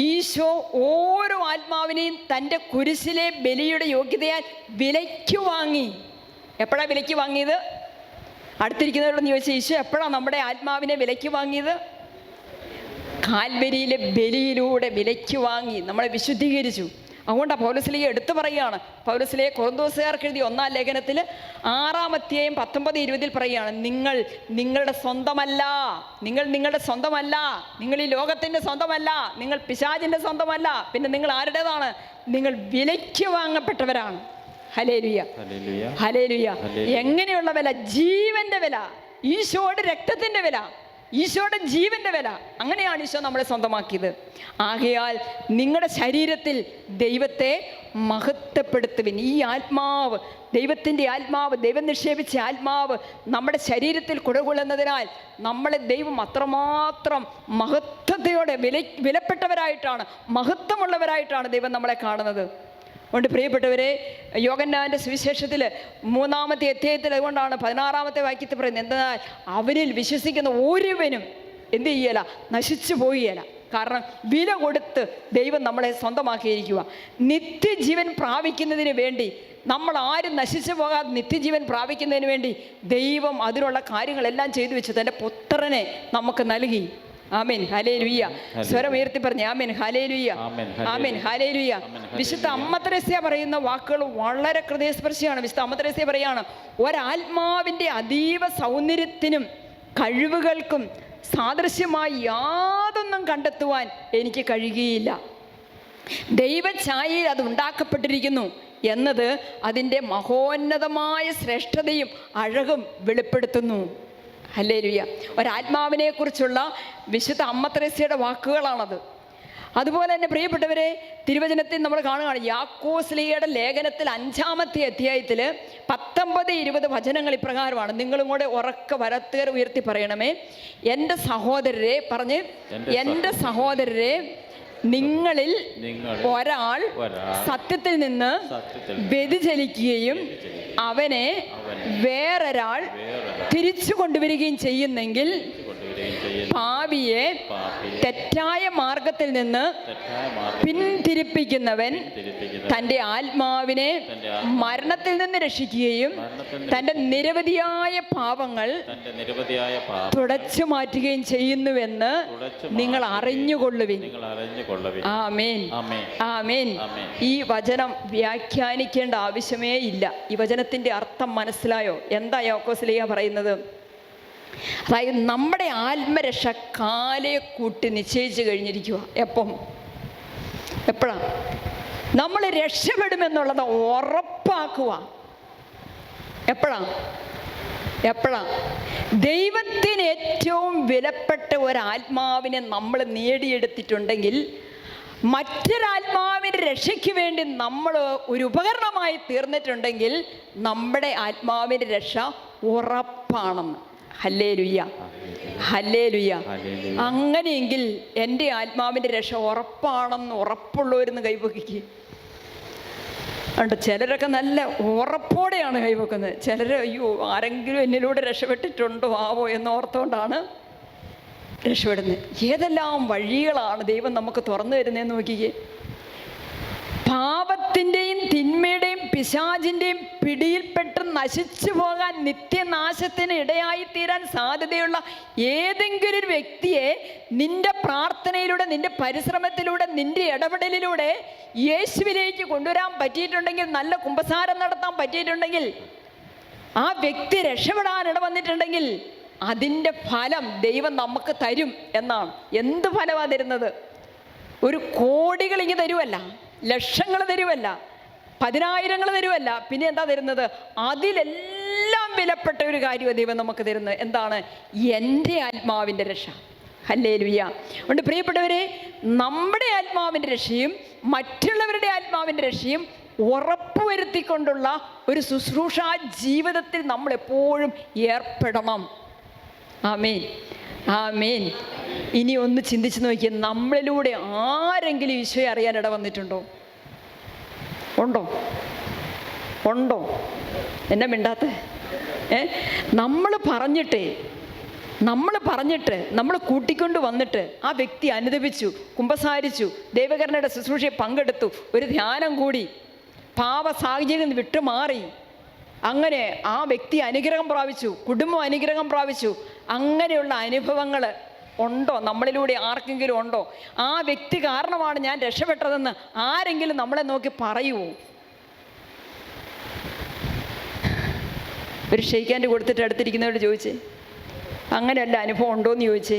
ഈശോ ഓരോ ആത്മാവിനെയും തൻ്റെ കുരിശിലെ ബലിയുടെ യോഗ്യതയാൽ വിലയ്ക്ക് വാങ്ങി. എപ്പോഴാണ് വിലയ്ക്ക് വാങ്ങിയത്? അടുത്തിരിക്കുന്നവരോടൊന്ന് ചോദിച്ചാൽ, ഈശോ എപ്പോഴാണ് നമ്മുടെ ആത്മാവിനെ വിലയ്ക്ക് വാങ്ങിയത്? കാൽവരിയിലെ ബലിയിലൂടെ വിലയ്ക്ക് വാങ്ങി നമ്മളെ വിശുദ്ധീകരിച്ചു. അതുകൊണ്ടാണ് പൗലോസ്ലീഹ എടുത്തു പറയുകയാണ്. പൗലോസ്ലീഹ കൊറിന്തോസുകാർക്ക് എഴുതിയ 1-ാം ലേഖനത്തിൽ 6-ാം അധ്യായം 19-20 പറയുകയാണ്, നിങ്ങൾ നിങ്ങളുടെ സ്വന്തമല്ല, നിങ്ങളുടെ സ്വന്തമല്ല, നിങ്ങൾ ഈ ലോകത്തിൻ്റെ സ്വന്തമല്ല, നിങ്ങൾ പിശാചിൻ്റെ സ്വന്തമല്ല, പിന്നെ നിങ്ങൾ ആരുടേതാണ്? നിങ്ങൾ വിലയ്ക്ക് വാങ്ങപ്പെട്ടവരാണ്. Hallelujah, hallelujah. എങ്ങനെയുള്ള വില? ജീവന്റെ വില, ഈശോയുടെ രക്തത്തിൻ്റെ വില, ഈശോയുടെ ജീവന്റെ വില. അങ്ങനെയാണ് ഈശോ നമ്മളെ സ്വന്തമാക്കിയത്. ആകയാൽ നിങ്ങളുടെ ശരീരത്തിൽ ദൈവത്തെ മഹത്വപ്പെടുത്തുവിൻ. ഈ ആത്മാവ്, ദൈവത്തിൻ്റെ ആത്മാവ്, ദൈവം നിക്ഷേപിച്ച ആത്മാവ് നമ്മുടെ ശരീരത്തിൽ കുടകൊള്ളുന്നതിനാൽ നമ്മളെ ദൈവം അത്രമാത്രം മഹത്വതയോടെ വിലപ്പെട്ടവരായിട്ടാണ്, മഹത്വമുള്ളവരായിട്ടാണ് ദൈവം നമ്മളെ കാണുന്നത്. അതുകൊണ്ട് പ്രിയപ്പെട്ടവരെ, യോഹന്നാന്റെ സുവിശേഷത്തിൽ 3-ാമത്തെ അധ്യായത്തിൽ അതുകൊണ്ടാണ് 16-ാമത്തെ വാക്യത്തിൽ പറയുന്നത്, എന്തെന്നാൽ അവനിൽ വിശ്വസിക്കുന്ന ഒരുവനും എന്ത് ചെയ്യല? നശിച്ചു പോവുകയില്ല. കാരണം വില കൊടുത്ത് ദൈവം നമ്മളെ സ്വന്തമാക്കിയിരിക്കുക. നിത്യജീവൻ പ്രാപിക്കുന്നതിന് വേണ്ടി, നമ്മൾ ആരും നശിച്ചു പോകാതെ നിത്യജീവൻ പ്രാപിക്കുന്നതിന് വേണ്ടി ദൈവം അതിനുള്ള കാര്യങ്ങളെല്ലാം ചെയ്തു വെച്ച് തൻ്റെ പുത്രനെ നമുക്ക് നൽകി. ആമേൻ, ഹല്ലേലൂയ. സ്വരം ഉയർത്തി പറഞ്ഞേ ആമേൻ, ഹല്ലേലൂയ, ആമേൻ, ഹല്ലേലൂയ. വിശുദ്ധ അമ്മ ത്രേസ്യ പറയുന്ന വാക്കുകൾ വളരെ ഹൃദയസ്പർശിയാണ്. വിശുദ്ധ അമ്മ ത്രേസ്യ പറയാണ്, ഒരാത്മാവിൻ്റെ അതീവ സൗന്ദര്യത്തിനും കഴിവുകൾക്കും സാദൃശ്യമായി യാതൊന്നും കണ്ടെത്തുവാൻ എനിക്ക് കഴിയുകയില്ല. ദൈവഛായയിൽ അത് ഉണ്ടാക്കപ്പെട്ടിരിക്കുന്നു എന്നത് അതിൻ്റെ മഹോന്നതമായ ശ്രേഷ്ഠതയും അഴകും വെളിപ്പെടുത്തുന്നു. ഹല്ലേലൂയ. ഒരാത്മാവിനെ കുറിച്ചുള്ള വിശുദ്ധ അമ്മ ത്രേസ്യയുടെ വാക്കുകളാണത്. അതുപോലെ തന്നെ പ്രിയപ്പെട്ടവരെ, തിരുവചനത്തിൽ നമ്മൾ കാണുകയാണ്, യാക്കോസ്ലീഹയുടെ ലേഖനത്തിൽ 5-ാമത്തെ അധ്യായത്തിൽ 19-20 വചനങ്ങൾ ഇപ്രകാരമാണ്. നിങ്ങളും കൂടെ ഉറക്ക വരത്തേർ ഉയർത്തി പറയണമേ. എൻ്റെ സഹോദരരെ, പറഞ്ഞ്, എൻ്റെ സഹോദരരെ, നിങ്ങളിൽ ഒരാൾ സത്യത്തിൽ നിന്ന് വ്യതിചലിക്കുകയും അവനെ വേറൊരാൾ തിരിച്ചു കൊണ്ടുവരികയും ചെയ്യുന്നെങ്കിൽ പാപിയെ തെറ്റായ മാർഗത്തിൽ നിന്ന് പിന്തിരിപ്പിക്കുന്നവൻ തൻ്റെ ആത്മാവിനെ മരണത്തിൽ നിന്ന് രക്ഷിക്കുകയും തൻ്റെ നിരവധിയായ പാപങ്ങൾ തുടച്ചു മാറ്റുകയും ചെയ്യുന്നുവെന്ന് നിങ്ങൾ അറിഞ്ഞുകൊള്ളുവിൻ. ആമേൻ, ആമേൻ. ഈ വചനം വ്യാഖ്യാനിക്കേണ്ട ആവശ്യമേ ഇല്ല. ഈ വചനത്തിൻ്റെ അർത്ഥം മനസ്സിലായോ? എന്താ യാക്കോസ്ലീഹ പറയുന്നത്? അതായത് നമ്മുടെ ആത്മരക്ഷ കാലേ കൂട്ടി നിശ്ചയിച്ചു കഴിഞ്ഞിരിക്കുക. എപ്പോഴാണ് നമ്മൾ രക്ഷപ്പെടുമെന്നുള്ളത് ഉറപ്പാക്കുക? എപ്പോഴാണ് ദൈവത്തിന് ഏറ്റവും വിലപ്പെട്ട ഒരാത്മാവിനെ നമ്മൾ നേടിയെടുത്തിട്ടുണ്ടെങ്കിൽ, മറ്റൊരാത്മാവിൻ്റെ രക്ഷയ്ക്ക് വേണ്ടി നമ്മൾ ഒരു ഉപകരണമായി തീർന്നിട്ടുണ്ടെങ്കിൽ നമ്മുടെ ആത്മാവിൻ്റെ രക്ഷ ഉറപ്പാണെന്ന്. Hallelujah, hallelujah. അങ്ങനെയെങ്കിൽ എൻ്റെ ആത്മാവിൻ്റെ രക്ഷ ഉറപ്പാണെന്ന് ഉറപ്പുള്ളവരെന്ന് കൈവയ്ക്കുക. ഉണ്ട്, ചിലരൊക്കെ നല്ല ഉറപ്പോടെയാണ് കൈവെക്കുന്നത്. ചിലർ അയ്യോ ആരെങ്കിലും എന്നിലൂടെ രക്ഷപ്പെട്ടിട്ടുണ്ടോ ആവോ എന്നോർത്തുകൊണ്ടാണ് രക്ഷപ്പെടുന്നത്. ഏതെല്ലാം വഴികളാണ് ദൈവം നമുക്ക് തുറന്നു തരുന്നതെന്ന് നോക്കിക്കേ. പാപത്തിൻ്റെയും തിന്മയുടെയും പിശാചിൻ്റെയും പിടിയിൽപ്പെട്ട് നശിച്ചു പോകാൻ, നിത്യനാശത്തിന് ഇടയായിത്തീരാൻ സാധ്യതയുള്ള ഏതെങ്കിലും ഒരു വ്യക്തിയെ നിന്റെ പ്രാർത്ഥനയിലൂടെ, നിന്റെ പരിശ്രമത്തിലൂടെ, നിന്റെ ഇടപെടലിലൂടെ യേശുവിലേക്ക് കൊണ്ടുവരാൻ പറ്റിയിട്ടുണ്ടെങ്കിൽ, നല്ല കുമ്പസാരം നടത്താൻ പറ്റിയിട്ടുണ്ടെങ്കിൽ, ആ വ്യക്തി രക്ഷപ്പെടാൻ ഇടവന്നിട്ടുണ്ടെങ്കിൽ അതിൻ്റെ ഫലം ദൈവം നമുക്ക് തരും എന്നാണ്. എന്ത് ഫലമാണ് തരുന്നത്? ഒരു കോടികൾ ഇങ്ങ് തരുമല്ല, ലക്ഷങ്ങൾ തരുമല്ല, 10,000 തരുമല്ല, പിന്നെ എന്താ തരുന്നത്? അതിലെല്ലാം വിലപ്പെട്ട ഒരു കാര്യമാണ് ദൈവം നമുക്ക് തരുന്നത്. എന്താണ്? എൻ്റെ ആത്മാവിൻ്റെ രക്ഷ. ഹല്ലേലൂയ. അതുകൊണ്ട് പ്രിയപ്പെട്ടവരെ, നമ്മുടെ ആത്മാവിൻ്റെ രക്ഷയും മറ്റുള്ളവരുടെ ആത്മാവിൻ്റെ രക്ഷയും ഉറപ്പുവരുത്തിക്കൊണ്ടുള്ള ഒരു ശുശ്രൂഷ ജീവിതത്തിൽ നമ്മളെപ്പോഴും ഏർപ്പെടണം. ആമേൻ, ആമേൻ. ഇനി ഒന്ന് ചിന്തിച്ച് നോക്കിയാൽ, നമ്മളിലൂടെ ആരെങ്കിലും ഈശോയെ അറിയാനിട വന്നിട്ടുണ്ടോ? ഉണ്ടോ? ഉണ്ടോ? എന്നെ മിണ്ടാത്ത നമ്മൾ പറഞ്ഞിട്ട് നമ്മൾ കൂട്ടിക്കൊണ്ട് വന്നിട്ട് ആ വ്യക്തി അനുദപിച്ചു, കുമ്പസാരിച്ചു, ദൈവകരുണയുടെ ശുശ്രൂഷയെ പങ്കെടുത്തു, ഒരു ധ്യാനം കൂടി, പാപ സാഹചര്യം വിട്ടുമാറി, അങ്ങനെ ആ വ്യക്തി അനുഗ്രഹം പ്രാപിച്ചു, കുടുംബം അനുഗ്രഹം പ്രാപിച്ചു. അങ്ങനെയുള്ള അനുഭവങ്ങൾ ഉണ്ടോ? നമ്മളിലൂടെ ആർക്കെങ്കിലും ഉണ്ടോ? ആ വ്യക്തി കാരണമാണ് ഞാൻ രക്ഷപ്പെട്ടതെന്ന് ആരെങ്കിലും നമ്മളെ നോക്കി പറയുമോ? ഒരു ഷെയ്ക്കാൻഡ് കൊടുത്തിട്ട് അടുത്തിരിക്കുന്നവരോട് ചോദിച്ചേ, അങ്ങനെയുള്ള അനുഭവം ഉണ്ടോയെന്ന് ചോദിച്ചേ.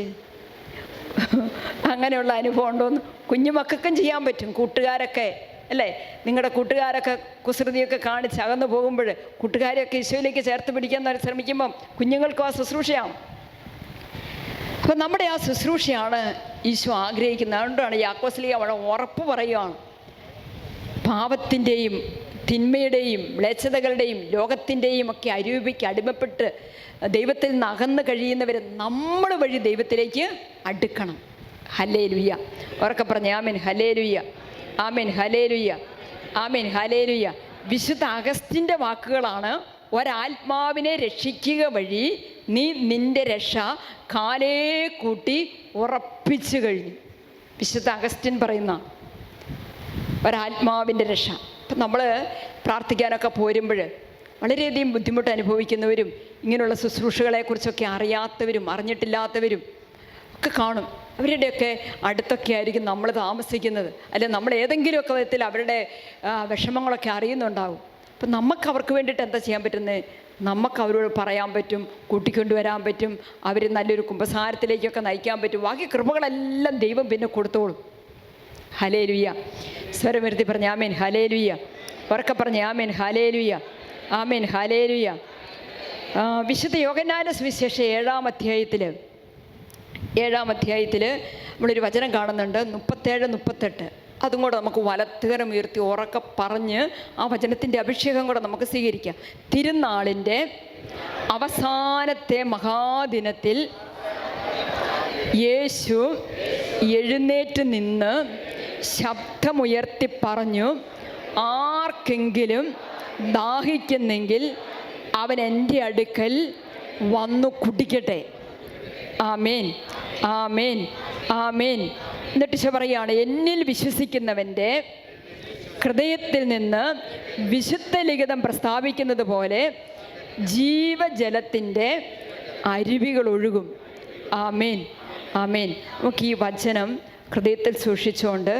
അങ്ങനെയുള്ള അനുഭവം ഉണ്ടോയെന്ന് കുഞ്ഞുമക്കൾക്കും ചെയ്യാൻ പറ്റും. കൂട്ടുകാരൊക്കെ അല്ലേ, നിങ്ങളുടെ കൂട്ടുകാരൊക്കെ കുസൃതിയൊക്കെ കാണിച്ച് അകന്നു പോകുമ്പോൾ കൂട്ടുകാരെയൊക്കെ ഈശോയിലേക്ക് ചേർത്ത് പിടിക്കാൻ ശ്രമിക്കുമ്പം കുഞ്ഞുങ്ങൾക്കും ആ ശുശ്രൂഷയാണ്. അപ്പം നമ്മുടെ ആ ശുശ്രൂഷയാണ് ഈശോ ആഗ്രഹിക്കുന്നത്. അതുകൊണ്ടാണ് യാക്കോസ്ലീഹ വളരെ ഉറപ്പ് പറയുകയാണ്, പാപത്തിൻ്റെയും തിന്മയുടെയും മ്ലേച്ഛതകളുടെയും ലോകത്തിൻ്റെയും ഒക്കെ അരൂപിക്ക് അടിമപ്പെട്ട് ദൈവത്തിൽ നിന്ന് അകന്ന് കഴിയുന്നവർ നമ്മൾ വഴി ദൈവത്തിലേക്ക് അടുക്കണം. ഹല്ലേലൂയ. ഉറക്കെ പറഞ്ഞേ amen, hallelujah, amen, hallelujah, amen, hallelujah. വിശുദ്ധ അഗസ്റ്റിൻ്റെ വാക്കുകളാണ്, ഒരാത്മാവിനെ രക്ഷിക്കുക വഴി നീ നിൻ്റെ രക്ഷ കാലേ കൂട്ടി ഉറപ്പിച്ചു കഴിഞ്ഞു. വിശുദ്ധ അഗസ്റ്റിൻ പറയുന്ന ഒരാത്മാവിൻ്റെ രക്ഷ. അപ്പം നമ്മൾ പ്രാർത്ഥിക്കാനൊക്കെ പോരുമ്പോൾ വളരെയധികം ബുദ്ധിമുട്ട് അനുഭവിക്കുന്നവരും ഇങ്ങനെയുള്ള ശുശ്രൂഷകളെക്കുറിച്ചൊക്കെ അറിയാത്തവരും അറിഞ്ഞിട്ടില്ലാത്തവരും ഒക്കെ കാണും. അവരുടെയൊക്കെ അടുത്തൊക്കെ ആയിരിക്കും നമ്മൾ താമസിക്കുന്നത്, അല്ലെങ്കിൽ നമ്മൾ ഏതെങ്കിലുമൊക്കെ വിധത്തിൽ അവരുടെ വിഷമങ്ങളൊക്കെ അറിയുന്നുണ്ടാകും. അപ്പം നമുക്ക് അവർക്ക് വേണ്ടിയിട്ട് എന്താ ചെയ്യാൻ പറ്റുന്നത്? നമുക്ക് അവരോട് പറയാൻ പറ്റും, കൂട്ടിക്കൊണ്ടുവരാൻ പറ്റും, അവർ നല്ലൊരു കുമ്പസാരത്തിലേക്കൊക്കെ നയിക്കാൻ പറ്റും. ബാക്കി കൃപകളെല്ലാം ദൈവം പിന്നെ കൊടുത്തോളും. ഹല്ലേലൂയ. സ്വരമിരുത്തി പറഞ്ഞ ആമേൻ, ഹല്ലേലൂയ. ഉറക്കെ പറഞ്ഞ ആമേൻ, ഹല്ലേലൂയ, ആമേൻ, ഹല്ലേലൂയ. വിശുദ്ധ യോഹന്നാന്റെ സുവിശേഷം 7-ാം അധ്യായത്തിൽ നമ്മളൊരു വചനം കാണുന്നുണ്ട്, 37-38. അതും കൂടെ നമുക്ക് വലത്തുകരം ഉയർത്തി ഉറക്കെ പറഞ്ഞ് ആ വചനത്തിൻ്റെ അഭിഷേകം കൂടെ നമുക്ക് സ്വീകരിക്കാം. തിരുനാളിൻ്റെ അവസാനത്തെ മഹാദിനത്തിൽ യേശു എഴുന്നേറ്റ് നിന്ന് ശബ്ദമുയർത്തി പറഞ്ഞു, ആർക്കെങ്കിലും ദാഹിക്കുന്നെങ്കിൽ അവൻ എൻ്റെ അടുക്കൽ വന്നു കുടിക്കട്ടെ. ആമേൻ, ആമേൻ, ആമേൻ. എന്നിട്ട് ഈശോ പറയുകയാണ്, എന്നിൽ വിശ്വസിക്കുന്നവൻ്റെ ഹൃദയത്തിൽ നിന്ന് വിശുദ്ധ ലിഖിതം പ്രസ്താവിക്കുന്നത് പോലെ ജീവജലത്തിൻ്റെ അരുവികൾ ഒഴുകും. ആമേൻ, ആമേൻ. നമുക്ക് ഈ വചനം ഹൃദയത്തിൽ സൂക്ഷിച്ചുകൊണ്ട്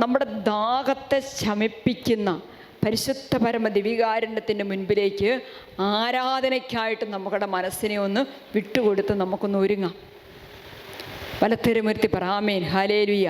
നമ്മുടെ ദാഹത്തെ ശമിപ്പിക്കുന്ന പരിശുദ്ധ പരമ ദിവികാരുണ്യത്തിൻ്റെ മുൻപിലേക്ക് ആരാധനയ്ക്കായിട്ട് നമ്മുടെ മനസ്സിനെ ഒന്ന് വിട്ടുകൊടുത്ത് നമുക്കൊന്ന് ഒരുങ്ങാം. വലത്തേരുമുരുത്തി പറ ആമേൻ, ഹല്ലേലൂയ.